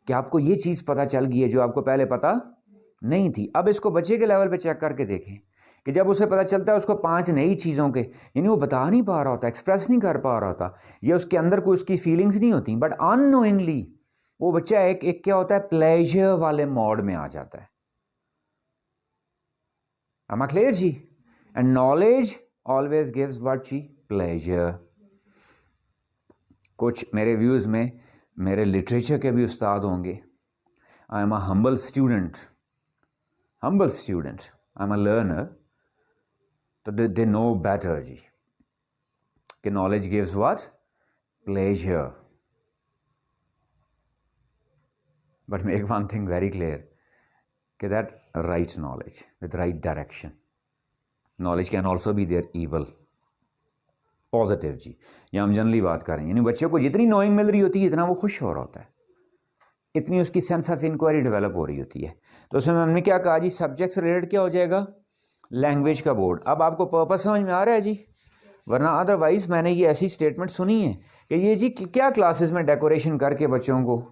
कि आपको ये चीज़ पता चल गई है जो आपको पहले पता नहीं थी। अब इसको बच्चे के लेवल पे चेक करके देखें कि जब उसे पता चलता है उसको 5 नई चीज़ों के, यानी वो बता नहीं पा रहा होता, एक्सप्रेस नहीं कर पा रहा होता, या उसके अंदर कोई उसकी फीलिंग्स नहीं होती, बट अननोइंगली वो बच्चा एक क्या होता है, प्लेजर वाले मोड में आ जाता है। Am I clear ji? And knowledge always gives what ji? Pleasure. कुछ मेरे व्यूज़ में मेरे लिटरेचर के भी उस्ताद होंगे। I am a humble student, I am a learner, तो दे नो बेटर जी कि knowledge gives what? Pleasure. But make one thing very clear कि that right knowledge with right direction, knowledge can also be there evil, positive जी। या हम generally बात करें, यानी बच्चे को जितनी नोइंग मिल रही होती है, इतना वो खुश हो रहा होता है, इतनी उसकी सेंस ऑफ इंक्वायरी डेवलप हो रही होती है। तो उसमें हमने क्या कहा जी, सब्जेक्ट से रिलेटेड क्या हो जाएगा? लैंग्वेज का बोर्ड। अब आपको पर्पस समझ में आ रहा है जी? वरना अदरवाइज मैंने ये ऐसी स्टेटमेंट सुनी है कि ये जी क्या क्लासेस में डेकोरेशन करके बच्चों को,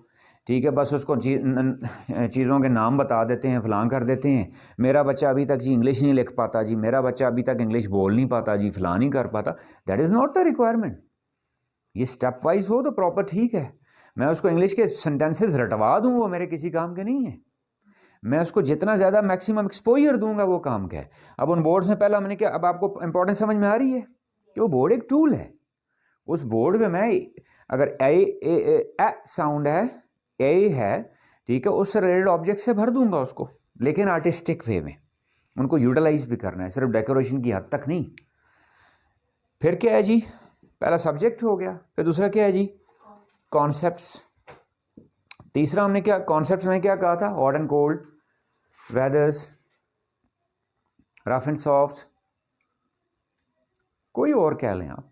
ठीक है, बस उसको चीज़ों के नाम बता देते हैं, फलां कर देते हैं, मेरा बच्चा अभी तक जी इंग्लिश नहीं लिख पाता जी, मेरा बच्चा अभी तक इंग्लिश बोल नहीं पाता जी, फलां नहीं कर पाता। That is not the requirement. ये स्टेप वाइज हो तो प्रॉपर ठीक है, मैं उसको इंग्लिश के सेंटेंसेस रटवा दूँ, वो मेरे किसी काम के नहीं है। मैं उसको जितना ज़्यादा मैक्सिमम एक्सपोजर दूंगा वो काम का है। अब उन बोर्ड्स में पहला मैंने क्या, अब आपको इंपॉर्टेंस समझ में आ रही है कि वो बोर्ड एक टूल है। उस बोर्ड पे मैं अगर ए साउंड है, ए है, ठीक है, उससे रिलेटेड ऑब्जेक्ट से भर दूंगा उसको, लेकिन आर्टिस्टिक वे में उनको यूटिलाइज भी करना है, सिर्फ डेकोरेशन की हद तक नहीं। फिर क्या है जी, पहला सब्जेक्ट हो गया, फिर दूसरा क्या है जी, कॉन्सेप्ट्स। तीसरा हमने क्या, कॉन्सेप्ट्स में क्या कहा था? Hot and cold, weathers, rough and soft, कोई और कह लें आप।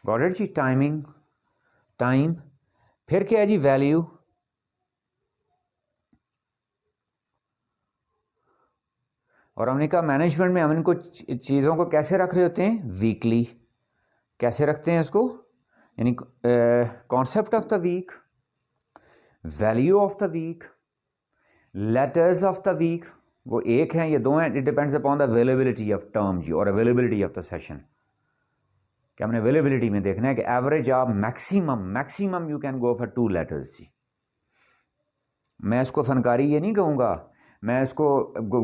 गॉट इट जी? Timing, time. फिर क्या है जी? वैल्यू। और हमने कहा मैनेजमेंट में हम इनको चीज़ों को कैसे रख रहे होते हैं? वीकली। कैसे रखते हैं इसको? यानी concept of the week, value of the week, letters of the week. वो एक हैं, ये दो हैं, it depends upon the availability of term जी, और अवेलेबिलिटी ऑफ द सेशन। कि हमने अवेलेबिलिटी में देखना है कि एवरेज आप maximum you can go for 2 letters जी। मैं इसको फनकारी ये नहीं कहूँगा, मैं इसको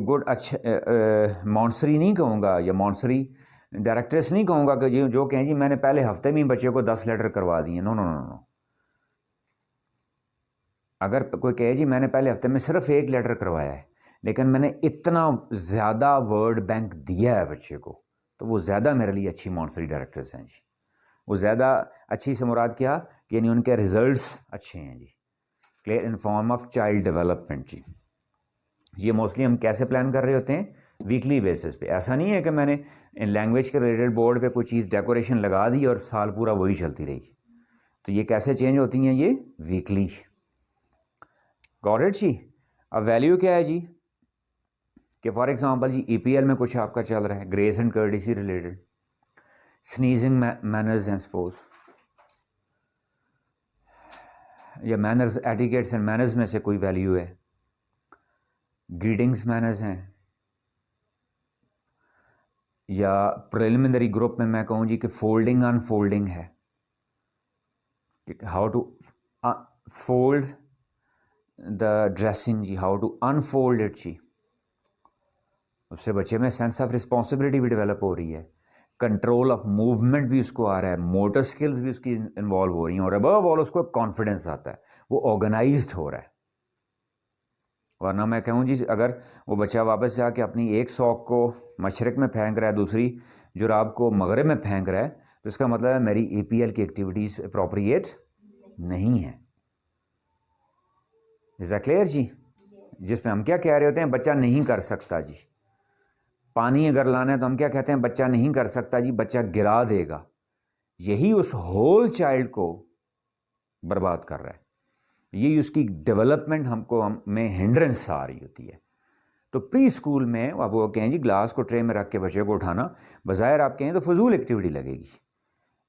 गुड अच्छा मॉन्सरी नहीं कहूँगा, या मॉन्सरी डायरेक्ट्रेस नहीं कहूँगा कि जी जो कहें जी मैंने पहले हफ्ते में ही बच्चे को 10 लेटर करवा दिए। No no no no. अगर कोई कहे जी मैंने पहले हफ्ते में सिर्फ 1 लेटर करवाया है, लेकिन मैंने इतना ज़्यादा वर्ड बैंक दिया है बच्चे को, तो वो ज़्यादा मेरे लिए अच्छी मॉन्सरी डायरेक्टर्स हैं जी। वो ज़्यादा अच्छी से मुराद क्या, कि यानी उनके रिजल्ट्स अच्छे हैं जी, clear in form of child development जी। ये मोस्टली हम कैसे प्लान कर रहे होते हैं? वीकली बेसिस पे। ऐसा नहीं है कि मैंने लैंग्वेज के रिलेटेड बोर्ड पे कोई चीज़ डेकोरेशन लगा दी और साल पूरा वही चलती रही। तो ये कैसे चेंज होती हैं? ये वीकली। गॉट इट जी? अब वैल्यू क्या है जी, कि फॉर एग्जांपल जी ईपीएल में कुछ आपका चल रहा है, grace and courtesy related, sneezing manners and suppose, या मैनर्स, एटिकेट्स एंड मैनर्स में से कोई वैल्यू है, ग्रीटिंग्स मैनर्स हैं, या प्रिलिमिनरी ग्रुप में मैं कहूँ जी कि फोल्डिंग अनफोल्डिंग है, how to fold the dressing जी, हाउ टू अनफोल्ड इट जी। उससे बच्चे में सेंस ऑफ रिस्पॉन्सिबिलिटी भी डेवलप हो रही है, कंट्रोल ऑफ मूवमेंट भी उसको आ रहा है, मोटर स्किल्स भी उसकी इन्वॉल्व हो रही हैं, और अबव ऑल उसको कॉन्फिडेंस आता है, वो ऑर्गेनाइज्ड हो रहा है। वरना मैं कहूँ जी अगर वो बच्चा वापस जाके अपनी एक सॉक को मशरक़ में फेंक रहा है, दूसरी जुराब को मगरिब में फेंक रहा है, तो इसका मतलब है मेरी ईपीएल की एक्टिविटीज़ अप्रोप्रिएट नहीं है। इज़ दैट क्लियर जी? जिसमें हम क्या कह रहे होते हैं, बच्चा नहीं कर सकता जी। पानी अगर लाना है तो हम क्या कहते हैं, बच्चा नहीं कर सकता जी, बच्चा गिरा देगा। यही उस होल चाइल्ड को बर्बाद कर रहा है, यही उसकी डेवलपमेंट हमें हिंड्रेंस आ रही होती है। तो प्री स्कूल में अब वो कहें जी ग्लास को ट्रे में रख के बच्चे को उठाना, बज़ाहिर आप कहें तो फजूल एक्टिविटी लगेगी,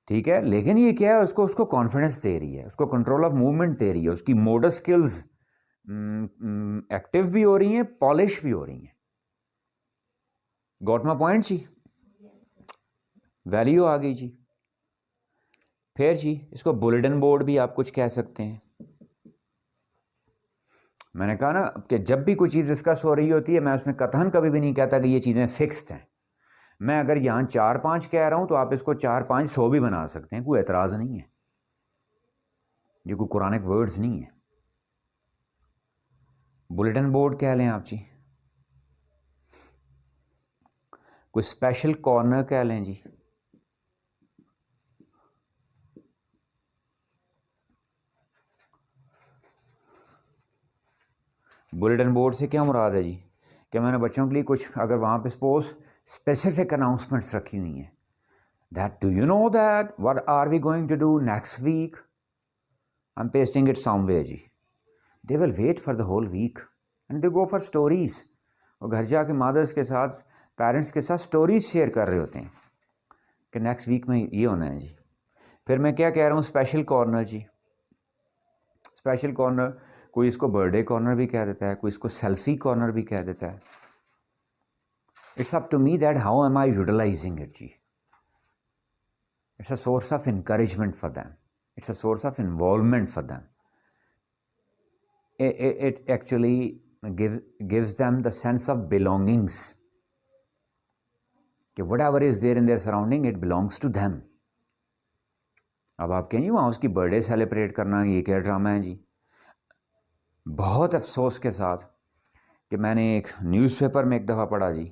ठीक है, लेकिन ये क्या है, उसको कॉन्फिडेंस दे रही है, उसको कंट्रोल ऑफ मूवमेंट दे रही है, उसकी मोटर स्किल्स एक्टिव भी हो रही हैं, पॉलिश भी हो रही हैं। गॉट माय पॉइंट जी? वैल्यू आ गई जी। फिर जी इसको बुलेटिन बोर्ड भी आप कुछ कह सकते हैं। मैंने कहा ना कि जब भी कोई चीज़ डिस्कस हो रही होती है, मैं उसमें कतई कभी भी नहीं कहता कि ये चीज़ें फिक्स्ड हैं। मैं अगर यहाँ 4-5 कह रहा हूँ तो आप इसको 4-5-100 भी बना सकते हैं, कोई एतराज़ नहीं है, ये कोई कुरानिक वर्ड्स नहीं है। बुलेटिन बोर्ड कह लें आप जी, कोई स्पेशल कॉर्नर कह लें जी, बुलेटिन बोर्ड से क्या मुराद है जी कि मैंने बच्चों के लिए कुछ अगर वहाँ पे सपोज स्पेसिफिक अनाउंसमेंट्स रखी हुई हैं, that do you know that what are we going to do next week, I am pasting it somewhere जी, they will wait for the whole week and they go for stories. और घर जाके mother's के साथ, parents के साथ stories share कर रहे होते हैं कि नेक्स्ट वीक में ये होना है जी। फिर मैं क्या कह रहा हूँ, स्पेशल कॉर्नर जी, स्पेशल कॉर्नर, कोई इसको बर्थडे कॉर्नर भी कह देता है, कोई इसको सेल्फी कॉर्नर भी कह देता है। It's up to me that how am I utilizing it जी। It's a source of encouragement for them, it's a source of involvement for them. It actually gives them the sense of belongings, कि whatever is there in their surrounding it belongs to them. अब आप कहेंगे वहाँ उसकी birthday celebrate करना ये क्या drama है जी। बहुत अफसोस के साथ कि मैंने एक न्यूज़पेपर में एक दफ़ा पढ़ा जी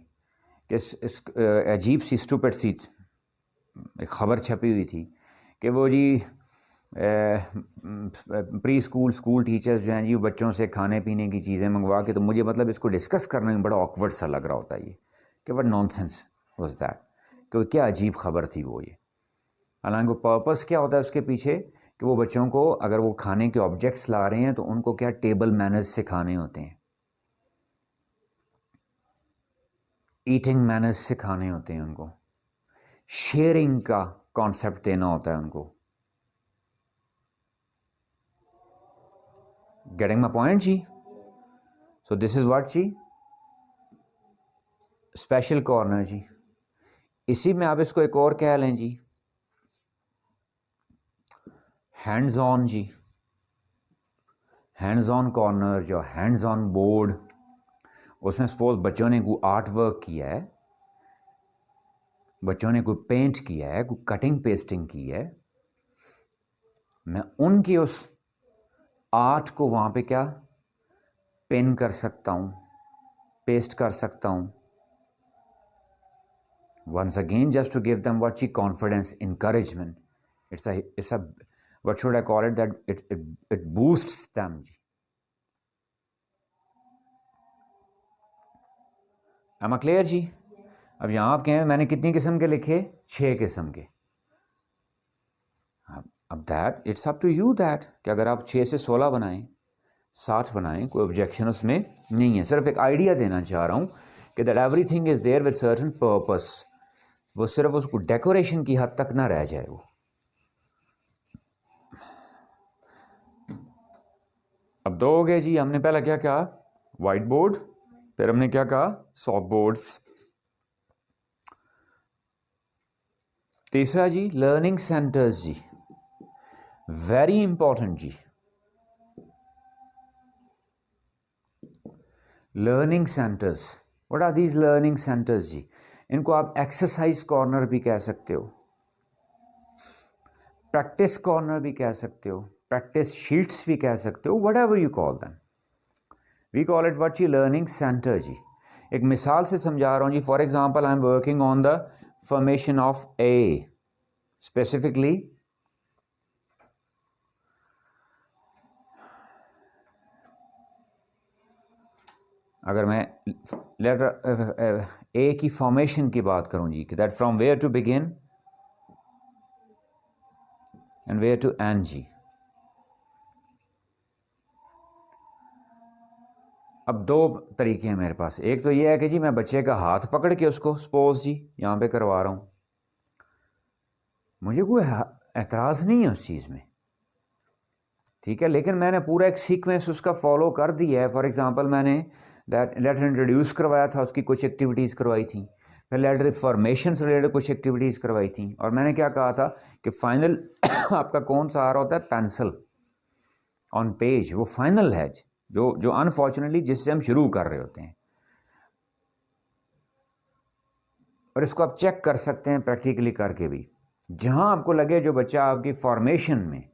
कि इस अजीब सी स्टूपिड सी एक ख़बर छपी हुई थी कि वो जी प्री स्कूल टीचर्स जो हैं जी बच्चों से खाने पीने की चीज़ें मंगवा के, तो मुझे मतलब इसको डिस्कस करने में बड़ा ऑकवर्ड सा लग रहा होता है ये कि व्हाट नॉनसेंस वाज दैट, कि क्या अजीब ख़बर थी वो ये। हालांकि वो पर्पस क्या होता है उसके पीछे कि वो बच्चों को अगर वो खाने के ऑब्जेक्ट्स ला रहे हैं तो उनको क्या टेबल मैनर्स सिखाने होते हैं, ईटिंग मैनर्स सिखाने होते हैं, उनको शेयरिंग का कॉन्सेप्ट देना होता है उनको। गेटिंग माय पॉइंट जी? सो दिस इज व्हाट जी, स्पेशल कॉर्नर जी। इसी में आप इसको एक और कह लें जी, हैंड्स ऑन जी, हैंड्स ऑन कॉर्नर, जो हैंड्स ऑन बोर्ड, उसमें सपोज बच्चों ने कोई आर्ट वर्क किया है, बच्चों ने कोई पेंट किया है, कोई कटिंग पेस्टिंग की है, मैं उनकी उस आर्ट को वहाँ पे क्या पिन कर सकता हूँ, पेस्ट कर सकता हूँ। Once again just to give them what ची confidence, encouragement. It's a what should I call it, that it boosts them जी। am I clear जी? अब यहाँ आप कहें मैंने कितनी किस्म के लिखे, 6 किस्म के। अब that it's up to you that कि अगर आप 6 से 16 बनाएं, 60 बनाएं, कोई ऑब्जेक्शन उसमें नहीं है। सिर्फ एक आइडिया देना चाह रहा हूँ कि that everything is there with certain purpose, वो सिर्फ उसको डेकोरेशन की हद तक ना रह जाए वो। अब 2 हो गए जी। हमने पहला क्या कहा, वाइट बोर्ड, फिर हमने क्या कहा, सॉफ्ट बोर्ड्स। तीसरा जी लर्निंग सेंटर्स जी, वेरी इंपॉर्टेंट जी। Learning centres, what are these learning centres जी? इनको आप एक्सरसाइज कॉर्नर भी कह सकते हो, प्रैक्टिस कॉर्नर भी कह सकते हो, प्रैक्टिस शीट्स भी कह सकते हो, whatever you call them, we call it what जी, लर्निंग सेंटर जी। एक मिसाल से समझा रहा हूँ जी। For example I am working on the formation of a, specifically अगर मैं लेटर ए की फॉर्मेशन की बात करूं जी, कि that from where to begin, and where to end जी। अब दो तरीके हैं मेरे पास। एक तो ये है कि जी मैं बच्चे का हाथ पकड़ के उसको सपोज जी यहाँ पे करवा रहा हूँ, मुझे कोई एतराज़ नहीं है उस चीज़ में, ठीक है, लेकिन मैंने पूरा एक सीक्वेंस उसका फॉलो कर दिया है। फॉर एग्जांपल मैंने लेटर इंट्रोड्यूस करवाया था, उसकी कुछ एक्टिविटीज़ करवाई थी, फिर लेटर फॉर्मेशन से रिलेटेड कुछ एक्टिविटीज़ करवाई थी, और मैंने क्या कहा था कि फाइनल आपका कौन सा आ रहा होता है, पेंसिल ऑन पेज, वो फाइनल है जो अनफॉर्चुनेटली जिससे हम शुरू कर रहे होते हैं। और इसको आप चेक कर सकते हैं प्रैक्टिकली करके भी, जहाँ आपको लगे जो बच्चा आपकी फॉर्मेशन में,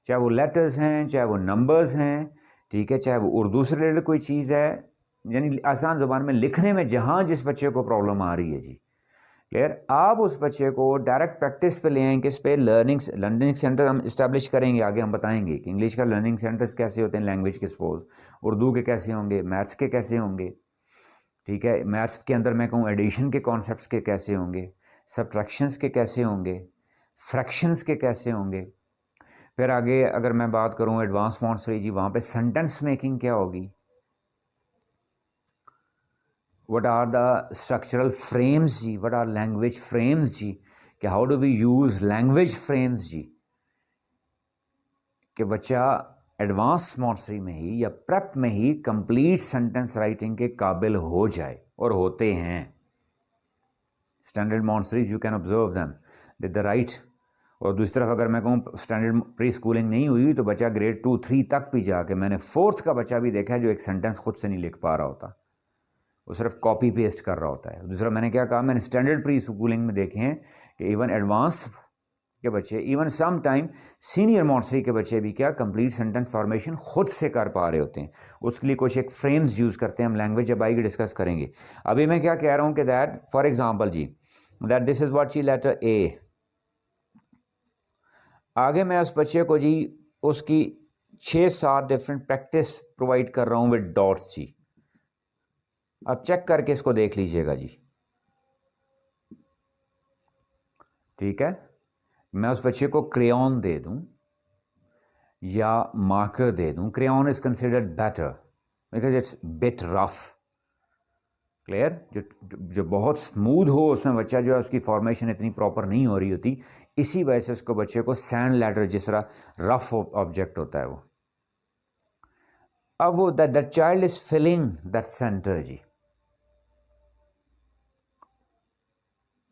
चाहे वो लेटर्स हैं, चाहे वो नंबर्स हैं, ठीक है, चाहे वो उर्दू से रिलेटेड कोई चीज़ है, यानी आसान ज़ुबान में लिखने में जहाँ जिस बच्चे को प्रॉब्लम आ रही है जी, क्लियर, आप उस बच्चे को डायरेक्ट प्रैक्टिस पे ले आएंगे। इस पे लर्निंग सेंटर हम इस्टेब्लिश करेंगे, आगे हम बताएंगे कि इंग्लिश का लर्निंग सेंटर्स कैसे होते हैं, लैंग्वेज के सपोज, उर्दू के कैसे होंगे, मैथ्स के कैसे होंगे, ठीक है, मैथ्स के अंदर मैं कहूँ एडिशन के कॉन्सेप्ट्स के कैसे होंगे, सब्ट्रैक्शंस के कैसे होंगे, फ्रैक्शंस के कैसे होंगे। फिर आगे अगर मैं बात करूँ एडवांस मॉन्ट्सरी जी, वहाँ पे सेंटेंस मेकिंग क्या होगी, what are the structural frames जी, व्हाट आर लैंग्वेज फ्रेम्स जी, कि how do we use language frames जी, कि बच्चा एडवांस मॉन्ट्सरी में ही या प्रेप में ही कंप्लीट सेंटेंस राइटिंग के काबिल हो जाए, और होते हैं। Standard Montessoris you can observe them with the right. और दूसरी तरफ अगर मैं कहूँ स्टैंडर्ड प्री स्कूलिंग नहीं हुई तो बच्चा ग्रेड 2-3 तक भी जाके, मैंने 4th का बच्चा भी देखा है जो एक सेंटेंस खुद से नहीं लिख पा रहा होता, वो सिर्फ कॉपी पेस्ट कर रहा होता है। दूसरा मैंने क्या कहा, मैंने स्टैंडर्ड प्री स्कूलिंग में देखे हैं कि इवन एडवांस के बच्चे, इवन सम टाइम सीनियर मॉन्ट्सरी के बच्चे भी क्या कंप्लीट सेंटेंस फॉर्मेशन खुद से कर पा रहे होते हैं। उसके लिए कुछ एक फ्रेम्स यूज़ करते हैं, हम लैंग्वेज जब आएगी डिस्कस करेंगे। अभी मैं क्या कह रहा हूँ कि दैट फॉर एग्जाम्पल जी, दैट दिस इज़ व्हाट शी लेटर ए। आगे मैं उस बच्चे को जी उसकी 6-7 डिफरेंट प्रैक्टिस प्रोवाइड कर रहा हूँ विद डॉट्स जी। अब चेक करके इसको देख लीजिएगा जी, ठीक है। मैं उस बच्चे को क्रेयॉन दे दूं या मार्कर दे दूं, crayon is considered better because it's bit rough, clear, जो बहुत स्मूथ हो, उसमें बच्चा जो है उसकी फॉर्मेशन इतनी प्रॉपर नहीं हो रही होती, इसी वजह से उसको बच्चे को सैंड लेटर जिस तरह रफ ऑब्जेक्ट होता है वो। अब वो the child is filling that centre जी,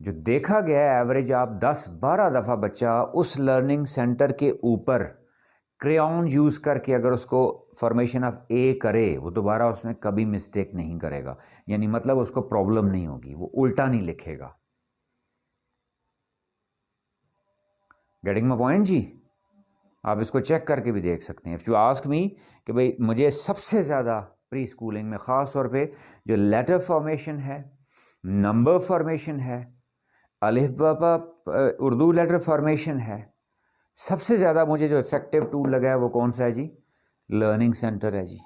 जो देखा गया है एवरेज आप 10-12 दफ़ा बच्चा उस लर्निंग सेंटर के ऊपर क्रेयॉन यूज़ करके अगर उसको फॉर्मेशन ऑफ ए करे, वो दोबारा उसमें कभी मिस्टेक नहीं करेगा, यानी मतलब उसको प्रॉब्लम नहीं होगी, वो उल्टा नहीं लिखेगा। गेटिंग माय पॉइंट जी? आप इसको चेक करके भी देख सकते हैं। इफ़ यू आस्क मी कि भाई मुझे सबसे ज़्यादा प्री स्कूलिंग में ख़ास तौर पे जो लेटर फॉर्मेशन है, नंबर फॉर्मेशन है, अलिफ बाबा उर्दू लेटर फॉर्मेशन है, सबसे ज़्यादा मुझे जो इफ़ेक्टिव टूल लगा है वो कौन सा है जी? लर्निंग सेंटर है जी,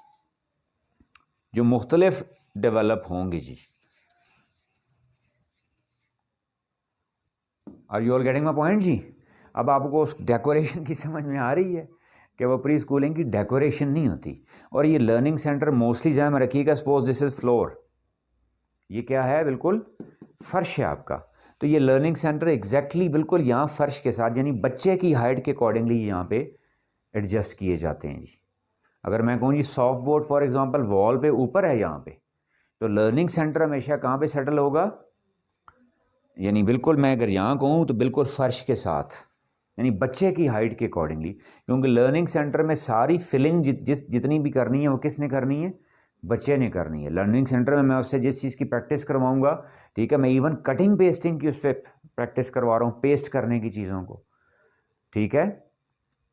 जो मुख्तलिफ डेवलप होंगे जी। Are you all getting my point जी? अब आपको उस डेकोरेशन की समझ में आ रही है कि वो प्री स्कूलिंग की डेकोरेशन नहीं होती। और ये लर्निंग सेंटर मोस्टली जहाँ में रखिएगा, सपोज दिस इज़ फ्लोर, ये क्या है, बिल्कुल फर्श है आपका, तो ये लर्निंग सेंटर एग्जैक्टली बिल्कुल यहाँ फर्श के साथ, यानी बच्चे की हाइट के अकॉर्डिंगली यहाँ पे एडजस्ट किए जाते हैं जी। अगर मैं कहूँ जी soft board for example wall पे ऊपर है यहाँ पे, तो लर्निंग सेंटर हमेशा कहाँ पे सेटल होगा, यानी बिल्कुल मैं अगर यहाँ कहूँ तो बिल्कुल फर्श के साथ, यानी बच्चे की हाइट के अकॉर्डिंगली, क्योंकि लर्निंग सेंटर में सारी फिलिंग जितनी भी करनी है वो किसने करनी है, बच्चे ने करनी है। लर्निंग सेंटर में मैं उससे जिस चीज़ की प्रैक्टिस करवाऊंगा, ठीक है, मैं इवन कटिंग पेस्टिंग की उस पर प्रैक्टिस करवा रहा हूँ, पेस्ट करने की चीज़ों को, ठीक है,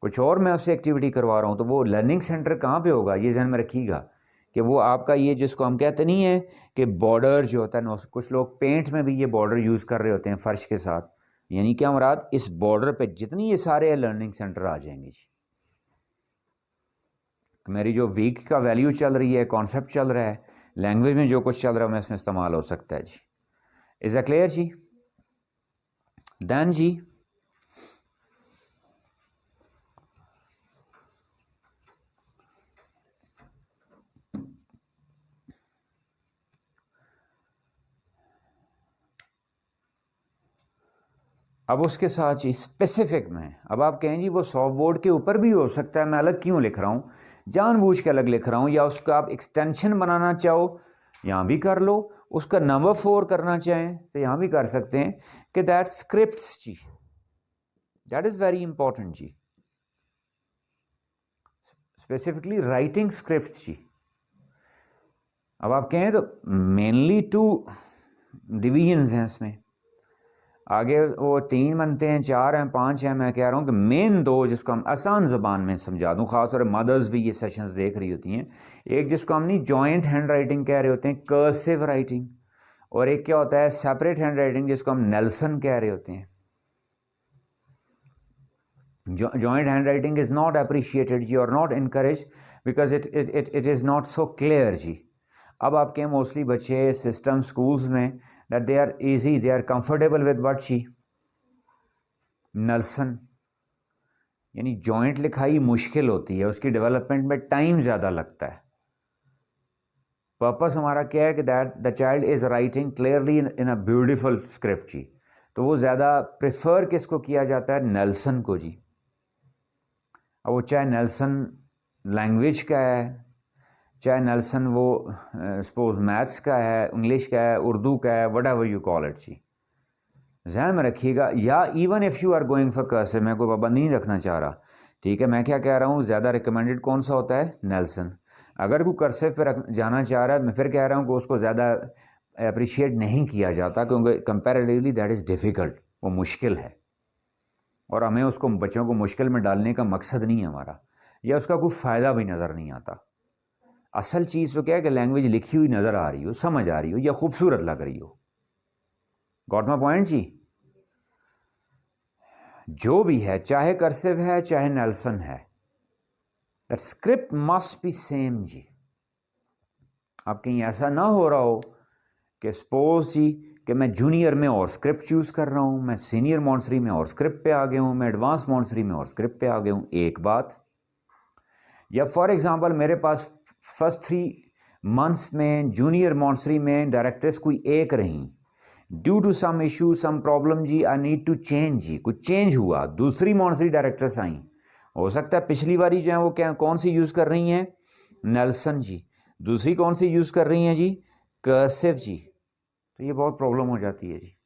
कुछ और मैं उससे एक्टिविटी करवा रहा हूँ, तो वो लर्निंग सेंटर कहाँ पे होगा, ये ध्यान में रखिएगा कि वो आपका ये जिसको हम कहते नहीं है कि बॉर्डर जो होता है, कुछ लोग पेंट में भी ये बॉर्डर यूज़ कर रहे होते हैं फर्श के साथ, यानी क्या मुराद, इस बॉर्डर पे जितनी ये सारे लर्निंग सेंटर आ जाएंगे जी। मेरी जो वीक का वैल्यू चल रही है, कॉन्सेप्ट चल रहा है, लैंग्वेज में जो कुछ चल रहा है मैं इसमें इस्तेमाल हो सकता है जी। इज़ अ क्लियर जी? देन जी अब उसके साथ ही स्पेसिफिक में, अब आप कहें जी वो सॉफ्ट बोर्ड के ऊपर भी हो सकता है, मैं अलग क्यों लिख रहा हूँ, जानबूझ के अलग लिख रहा हूँ, या उसका आप एक्सटेंशन बनाना चाहो यहाँ भी कर लो, उसका नंबर 4 करना चाहें तो यहाँ भी कर सकते हैं कि दैट स्क्रिप्ट्स जी, दैट इज़ वेरी इंपॉर्टेंट जी, स्पेसिफिकली राइटिंग स्क्रिप्ट्स जी। अब आप कहें तो मेनली 2 डिवीजन्स हैं इसमें, आगे वो 3 बनते हैं, 4 हैं, 5 हैं, मैं कह रहा हूँ कि मेन 2 जिसको हम आसान ज़बान में समझा दूँ, ख़ासतौर पर मदर्स भी ये सेशंस देख रही होती हैं, एक जिसको हम नहीं जॉइंट हैंड राइटिंग कह रहे होते हैं, कर्सिव राइटिंग, और एक क्या होता है सेपरेट हैंड राइटिंग जिसको हम नेल्सन कह रहे होते हैं। Joint hand writing is not appreciated जी और not encourage because it is not so clear जी। अब आपके मोस्टली बच्चे सिस्टम स्कूल्स में that they are easy, they are comfortable with what जी नेल्सन, यानी जॉइंट लिखाई मुश्किल होती है, उसकी डेवलपमेंट में टाइम ज़्यादा लगता है। पर्पस हमारा क्या है कि that the child is writing clearly in a beautiful script जी, तो वो ज़्यादा प्रेफर किसको किया जाता है, नेल्सन को जी। अब वो चाहे नेल्सन लैंग्वेज का है, चाहे नेल्सन वो सपोज मैथ्स का है, इंग्लिश का है, उर्दू का है, whatever you call it जी, ध्यान में रखिएगा। या even if you are going for cursive, मैं कोई पाबंदी नहीं रखना चाह रहा, ठीक है, मैं क्या कह रहा हूँ ज़्यादा रिकमेंडेड कौन सा होता है, नेल्सन। अगर कोई कर्सिव पे जाना चाह रहा है, मैं फिर कह रहा हूँ कि उसको ज़्यादा अप्रिशिएट नहीं किया जाता क्योंकि कंपैरेटिवली दैट इज़ डिफ़िकल्ट, वो मुश्किल है, और हमें उसको बच्चों को मुश्किल में डालने का मकसद नहीं है हमारा, या उसका कोई फ़ायदा भी नज़र नहीं आता। असल चीज़ तो क्या है कि लैंग्वेज लिखी हुई नज़र आ रही हो, समझ आ रही हो, या खूबसूरत लग रही हो। गॉट माय पॉइंट जी। जो भी है, चाहे कर्सिव है चाहे नेल्सन है, that script must be same जी। अब कहीं ऐसा ना हो रहा हो कि सपोज जी कि मैं जूनियर में और स्क्रिप्ट चूज़ कर रहा हूँ, मैं सीनियर मॉन्टसरी में और स्क्रिप्ट पे आ गया हूँ, मैं एडवांस मॉन्टसरी में और स्क्रिप्ट पे आ गया हूँ, एक बात। या फॉर एग्जांपल मेरे पास फर्स्ट 3 मंथ्स में जूनियर मॉन्टसरी में डायरेक्टर्स कोई एक रहीं, due to some issue some problem जी आई नीड टू चेंज जी, कुछ चेंज हुआ, दूसरी मॉन्टसरी डायरेक्टर्स आई, हो सकता है पिछली बारी जो है वो क्या कौन सी यूज़ कर रही हैं, नेल्सन जी, दूसरी कौन सी यूज़ कर रही हैं जी, कर्सिव जी, तो ये बहुत प्रॉब्लम हो जाती है जी।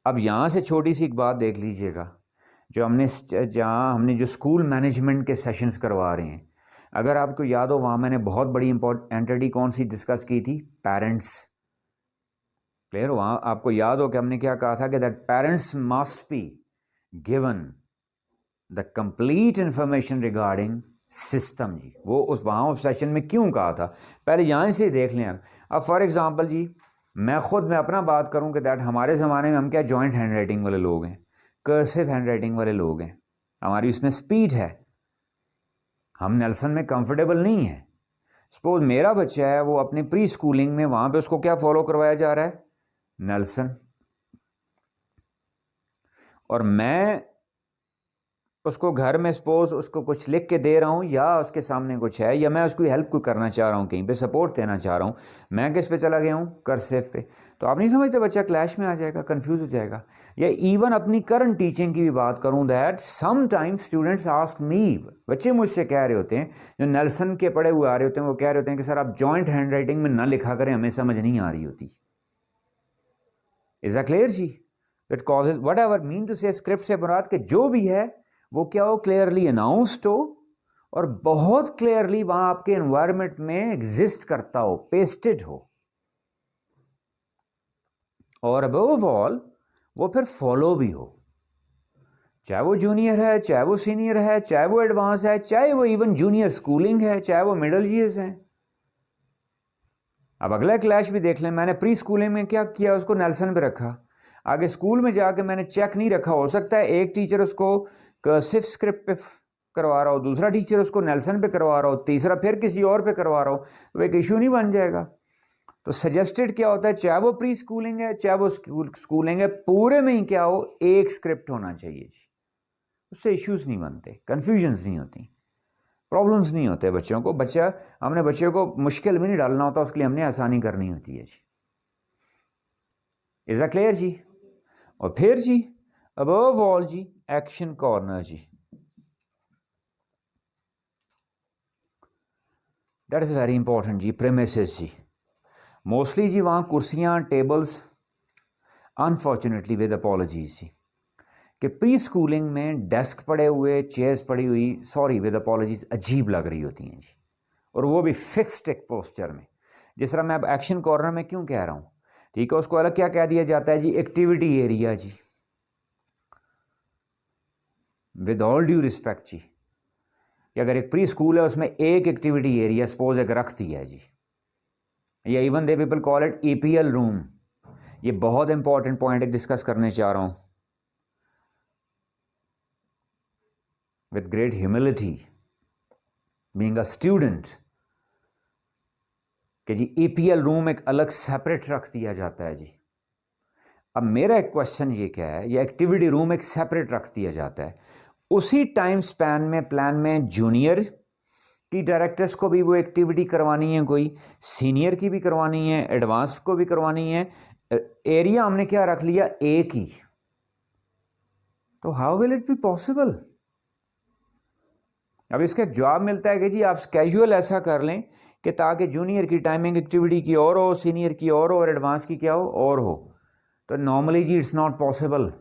अब यहाँ से छोटी सी एक बात देख लीजिएगा, जो हमने जो स्कूल मैनेजमेंट के सेशंस करवा रहे हैं, अगर आपको याद हो वहाँ मैंने बहुत बड़ी इंपॉर्टेंट एंटिटी कौन सी डिस्कस की थी, पेरेंट्स। क्लियर हो, वहाँ आपको याद हो कि हमने क्या कहा था कि that parents must be given the complete information regarding system जी। वो उस सेशन में क्यों कहा था, पहले यहाँ से देख लें। अब फॉर एग्जांपल जी मैं अपना बात करूँ कि दैट हमारे ज़माने में हम क्या जॉइंट हैंड राइटिंग वाले लोग हैं, कर्सिव हैंड राइटिंग वाले लोग हैं, हमारी उसमें स्पीड है, हम नेल्सन में कंफर्टेबल नहीं है। सपोज मेरा बच्चा है वो अपने प्री स्कूलिंग में वहाँ पे उसको क्या फॉलो करवाया जा रहा है, नेल्सन, और मैं उसको घर में सपोज उसको कुछ लिख के दे रहा हूँ, या उसके सामने कुछ है, या मैं उसकी हेल्प को करना चाह रहा हूँ, कहीं पे सपोर्ट देना चाह रहा हूँ, मैं किस पे चला गया हूँ, कर्सिव पे, तो आप नहीं समझते बच्चा क्लैश में आ जाएगा, कंफ्यूज हो जाएगा। या इवन अपनी करंट टीचिंग की भी बात करूँ that sometimes students ask me, बच्चे मुझसे कह रहे होते हैं जो नेल्सन के पढ़े हुए आ रहे होते हैं, वो कह रहे होते हैं कि सर आप जॉइंट हैंड राइटिंग में ना लिखा करें, हमें समझ नहीं आ रही होती। इज अ क्लियर जी, that causes whatever mean to say script से मुराद के जो भी है वो क्या हो, क्लियरली अनाउंस्ड हो और बहुत क्लियरली वहां आपके एनवायरनमेंट में एग्जिस्ट करता हो, पेस्टेड हो, और अबव ऑल वो फिर फॉलो भी हो, चाहे वो जूनियर है, चाहे वो सीनियर है, चाहे वो एडवांस है, चाहे वो इवन जूनियर स्कूलिंग है, चाहे वो मिडिल ईयर्स है। अब अगला क्लैश भी देख लें, मैंने प्री स्कूलिंग में क्या किया, उसको नेल्सन पे रखा, आगे स्कूल में जाके मैंने चेक नहीं रखा, हो सकता है एक टीचर उसको कर्सिव स्क्रिप्ट पे करवा रहा हो, दूसरा टीचर उसको नेल्सन पे करवा रहा हो, तीसरा फिर किसी और पे करवा रहा हो, तो एक इशू नहीं बन जाएगा। तो सजेस्टेड क्या होता है, चाहे वो प्री स्कूलिंग है चाहे वो स्कूलिंग है, पूरे में ही क्या हो, एक स्क्रिप्ट होना चाहिए जी, उससे इश्यूज नहीं बनते, कन्फ्यूजन्स नहीं होती, प्रॉब्लम्स नहीं होते बच्चों को। हमने बच्चों को मुश्किल भी नहीं डालना होता, उसके लिए हमने आसानी करनी होती है जी। इज़ अ क्लियर जी। और फिर जी अबव ऑल जी एक्शन कॉर्नर जी, दैट इज़ वेरी इंपॉर्टेंट जी। प्रेमिसेस जी मोस्टली जी वहाँ कुर्सियाँ टेबल्स अनफॉर्चुनेटली विद अपॉलॉजीज जी कि प्री स्कूलिंग में डेस्क पड़े हुए चेयर्स पड़ी हुई सॉरी विद अपॉलॉजीज अजीब लग रही होती हैं जी, और वो भी फिक्स्ड एक पोस्चर में। जिस तरह मैं अब एक्शन कॉर्नर में क्यों कह रहा हूँ, ठीक है, उसको अलग क्या कह दिया जाता है जी, एक्टिविटी एरिया जी, विद ऑल ड्यू रिस्पेक्ट जी, कि अगर एक प्री स्कूल है उसमें एक एक्टिविटी एरिया सपोज एक रख दिया है जी, या even they people call it EPL room. ये बहुत इंपॉर्टेंट पॉइंट डिस्कस करने चाह रहा हूँ with great humility being a student, कि जी ईपीएल रूम एक अलग सेपरेट रख दिया जाता है जी। अब मेरा एक क्वेश्चन ये क्या है, ये एक्टिविटी रूम एक सेपरेट रख दिया जाता है, उसी टाइम स्पैन में प्लान में जूनियर की डायरेक्टर्स को भी वो एक्टिविटी करवानी है, कोई सीनियर की भी करवानी है, एडवांस को भी करवानी है, एरिया हमने क्या रख लिया, एक ही, तो how will it be possible. अब इसका जवाब मिलता है कि जी आप कैजुअल ऐसा कर लें कि ताकि जूनियर की टाइमिंग एक्टिविटी की और हो, सीनियर की और हो, और एडवांस की क्या हो और हो, तो नॉर्मली जी इट्स नॉट पॉसिबल।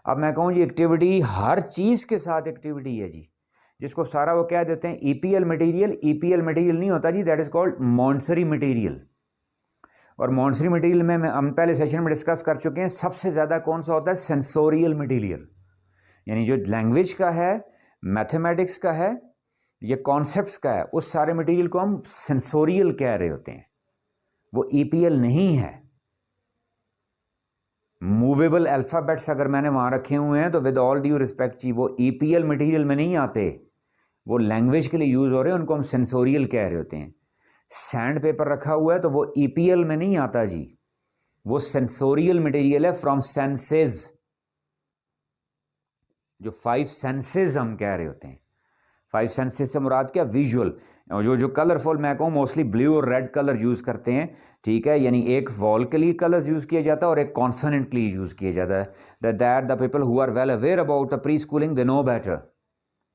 अब मैं कहूँ जी एक्टिविटी हर चीज़ के साथ एक्टिविटी है जी, जिसको सारा वो क्या देते हैं ईपीएल मटेरियल। ईपीएल मटेरियल नहीं होता जी, दैट इज़ कॉल्ड मॉन्सरी मटेरियल। और मॉन्सरी मटेरियल में हम पहले सेशन में डिस्कस कर चुके हैं, सबसे ज़्यादा कौन सा होता है, सेंसोरियल मटेरियल, यानी जो लैंग्वेज का है, मैथमेटिक्स का है, ये कॉन्सेप्ट्स का है, उस सारे मटेरियल को हम सेंसोरियल कह रहे होते हैं, वो ईपीएल नहीं है। मूवेबल अल्फ़ाबेट्स अगर मैंने वहाँ रखे हुए हैं तो विद ऑल ड्यू रिस्पेक्ट जी वो ईपीएल मटेरियल में नहीं आते, वो लैंग्वेज के लिए यूज़ हो रहे हैं, उनको हम सेंसोरियल कह रहे होते हैं। सैंड पेपर रखा हुआ है तो वो ईपीएल में नहीं आता जी, वो सेंसोरियल मटेरियल है फ्रॉम सेंसेस, जो 5 सेंसेस हम कह रहे होते हैं। 5 सेंसेस से मुराद क्या, विजुअल, जो कलरफुल मैं कहूँ मोस्टली ब्लू और रेड कलर यूज़ करते हैं, ठीक है, यानी एक वॉल के लिए कलर्स यूज़ किया जाता है और एक कॉन्सोनेंट के लिए यूज़ किया जाता है। That the people who are well aware about the pre schooling they know better,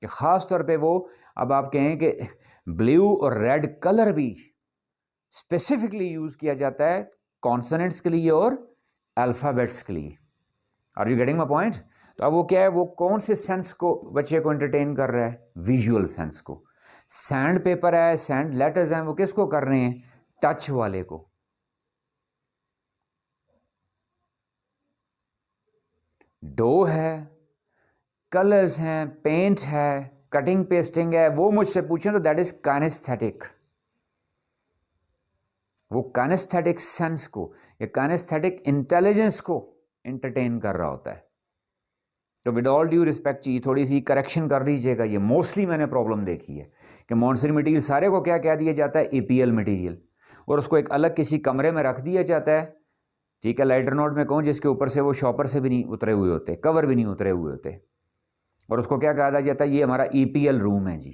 कि ख़ास तौर पे वो, अब आप कहें कि ब्लू और रेड कलर भी स्पेसिफिकली यूज़ किया जाता है कॉन्सोनेंट्स के लिए और अल्फ़ाबेट्स के लिए। Are you getting my point. तो अब वो क्या है, वो कौन से सेंस को बच्चे को एंटरटेन कर रहा है, विजुअल सेंस को। सैंड पेपर है, सैंड लेटर्स हैं, वो किसको कर रहे हैं, टच वाले को। डो है, कलर्स हैं, पेंट है, कटिंग पेस्टिंग है, वो मुझसे पूछें तो दैट इज काइनेस्थेटिक। वो काइनेस्थेटिक सेंस को या काइनेस्थेटिक इंटेलिजेंस को एंटरटेन कर रहा होता है। तो विद ऑल ड्यू रिस्पेक्ट चाहिए, थोड़ी सी करेक्शन कर दीजिएगा, ये मोस्टली मैंने प्रॉब्लम देखी है कि मॉन्सरी मटेरियल सारे को क्या कह दिया जाता है, ईपीएल मटेरियल, और उसको एक अलग किसी कमरे में रख दिया जाता है, ठीक है, लाइटर नोट में कहूँ, जिसके ऊपर से वो शॉपर से भी नहीं उतरे हुए होते, कवर भी नहीं उतरे हुए होते, और उसको क्या कहा जाता है, ये हमारा ईपीएल रूम है जी।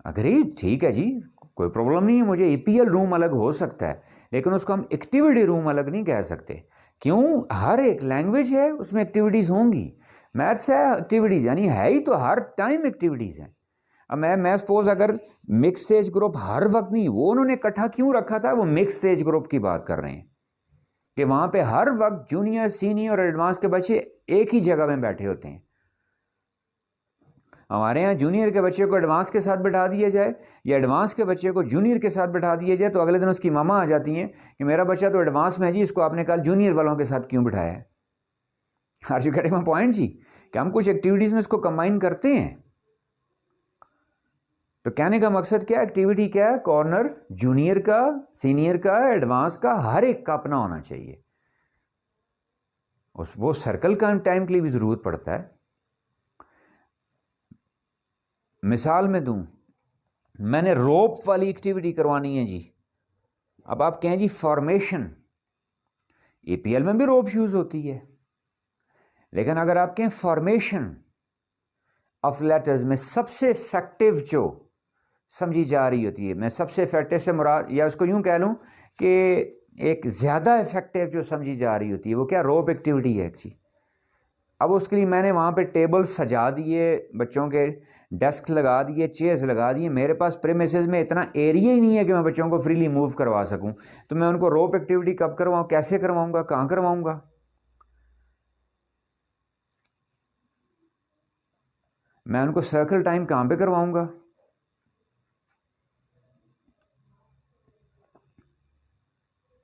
अग्री, ठीक है जी, कोई प्रॉब्लम नहीं है, मुझे ईपीएल रूम अलग हो सकता है, लेकिन उसको हम एक्टिविटी रूम अलग नहीं कह सकते। क्यों, हर एक लैंग्वेज है उसमें एक्टिविटीज़ होंगी, मैथ्स है एक्टिविटीज़, यानी है ही तो हर टाइम एक्टिविटीज़ हैं। अब मैं सपोज अगर मिक्स एज ग्रुप हर वक्त नहीं, वो उन्होंने इकट्ठा क्यों रखा था, वो मिक्स एज ग्रुप की बात कर रहे हैं कि वहाँ पे हर वक्त जूनियर सीनियर और एडवांस के बच्चे एक ही जगह में बैठे होते हैं। हमारे यहाँ जूनियर के बच्चे को एडवांस के साथ बैठा दिया जाए या एडवांस के बच्चे को जूनियर के साथ बैठा दिया जाए तो अगले दिन उसकी मामा आ जाती हैं कि मेरा बच्चा तो एडवांस में है जी, इसको आपने कल जूनियर वालों के साथ क्यों बिठाया है। Are you getting my point जी, कि हम कुछ एक्टिविटीज़ में इसको कंबाइन करते हैं। तो कहने का मकसद क्या, एक्टिविटी क्या है, कॉर्नर जूनियर का, सीनियर का, एडवांस का, हर एक का अपना होना चाहिए। वो सर्कल का टाइम के लिए भी ज़रूरत पड़ता है। मिसाल में दूं, मैंने रोप वाली एक्टिविटी करवानी है जी, अब आप कहें जी फॉर्मेशन, ईपीएल में भी रोप यूज होती है, लेकिन अगर आप कहें फॉर्मेशन ऑफ लेटर्स में सबसे इफेक्टिव जो समझी जा रही होती है, मैं सबसे इफेक्टिव से मुराद, या उसको यूं कह लूं कि एक ज़्यादा इफ़ेक्टिव जो समझी जा रही होती है वो क्या, रोप एक्टिविटी है जी। अब उसके लिए मैंने वहाँ पे टेबल सजा दिए, बच्चों के डेस्क लगा दिए, चेयर्स लगा दिए। मेरे पास प्रेमिसेस में इतना एरिया ही नहीं है कि मैं बच्चों को फ्रीली मूव करवा सकूं। तो मैं उनको रोप एक्टिविटी कब करवाऊं, कैसे करवाऊंगा, कहाँ करवाऊंगा? मैं उनको सर्कल टाइम कहाँ पे करवाऊंगा?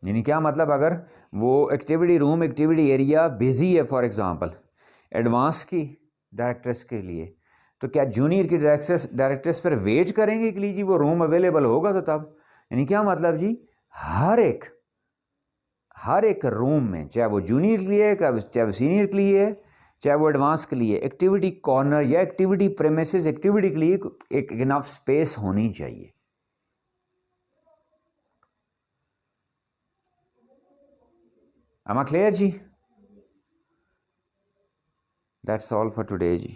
यानी क्या मतलब, अगर वो activity room, activity area busy है फॉर एग्जांपल एडवांस की डायरेक्टर्स के लिए, तो क्या जूनियर की डायरेक्टर्स पर वेट करेंगे कि जी वो रूम अवेलेबल होगा तो तब? यानी क्या मतलब जी, हर एक रूम में, चाहे वो जूनियर के लिए, चाहे वो सीनियर के लिए, चाहे वो एडवांस के लिए, एक्टिविटी कॉर्नर या एक्टिविटी प्रेमिसेस एक्टिविटी के लिए एक इनफ स्पेस होनी चाहिए। Am I clear ji? That's all for today ji.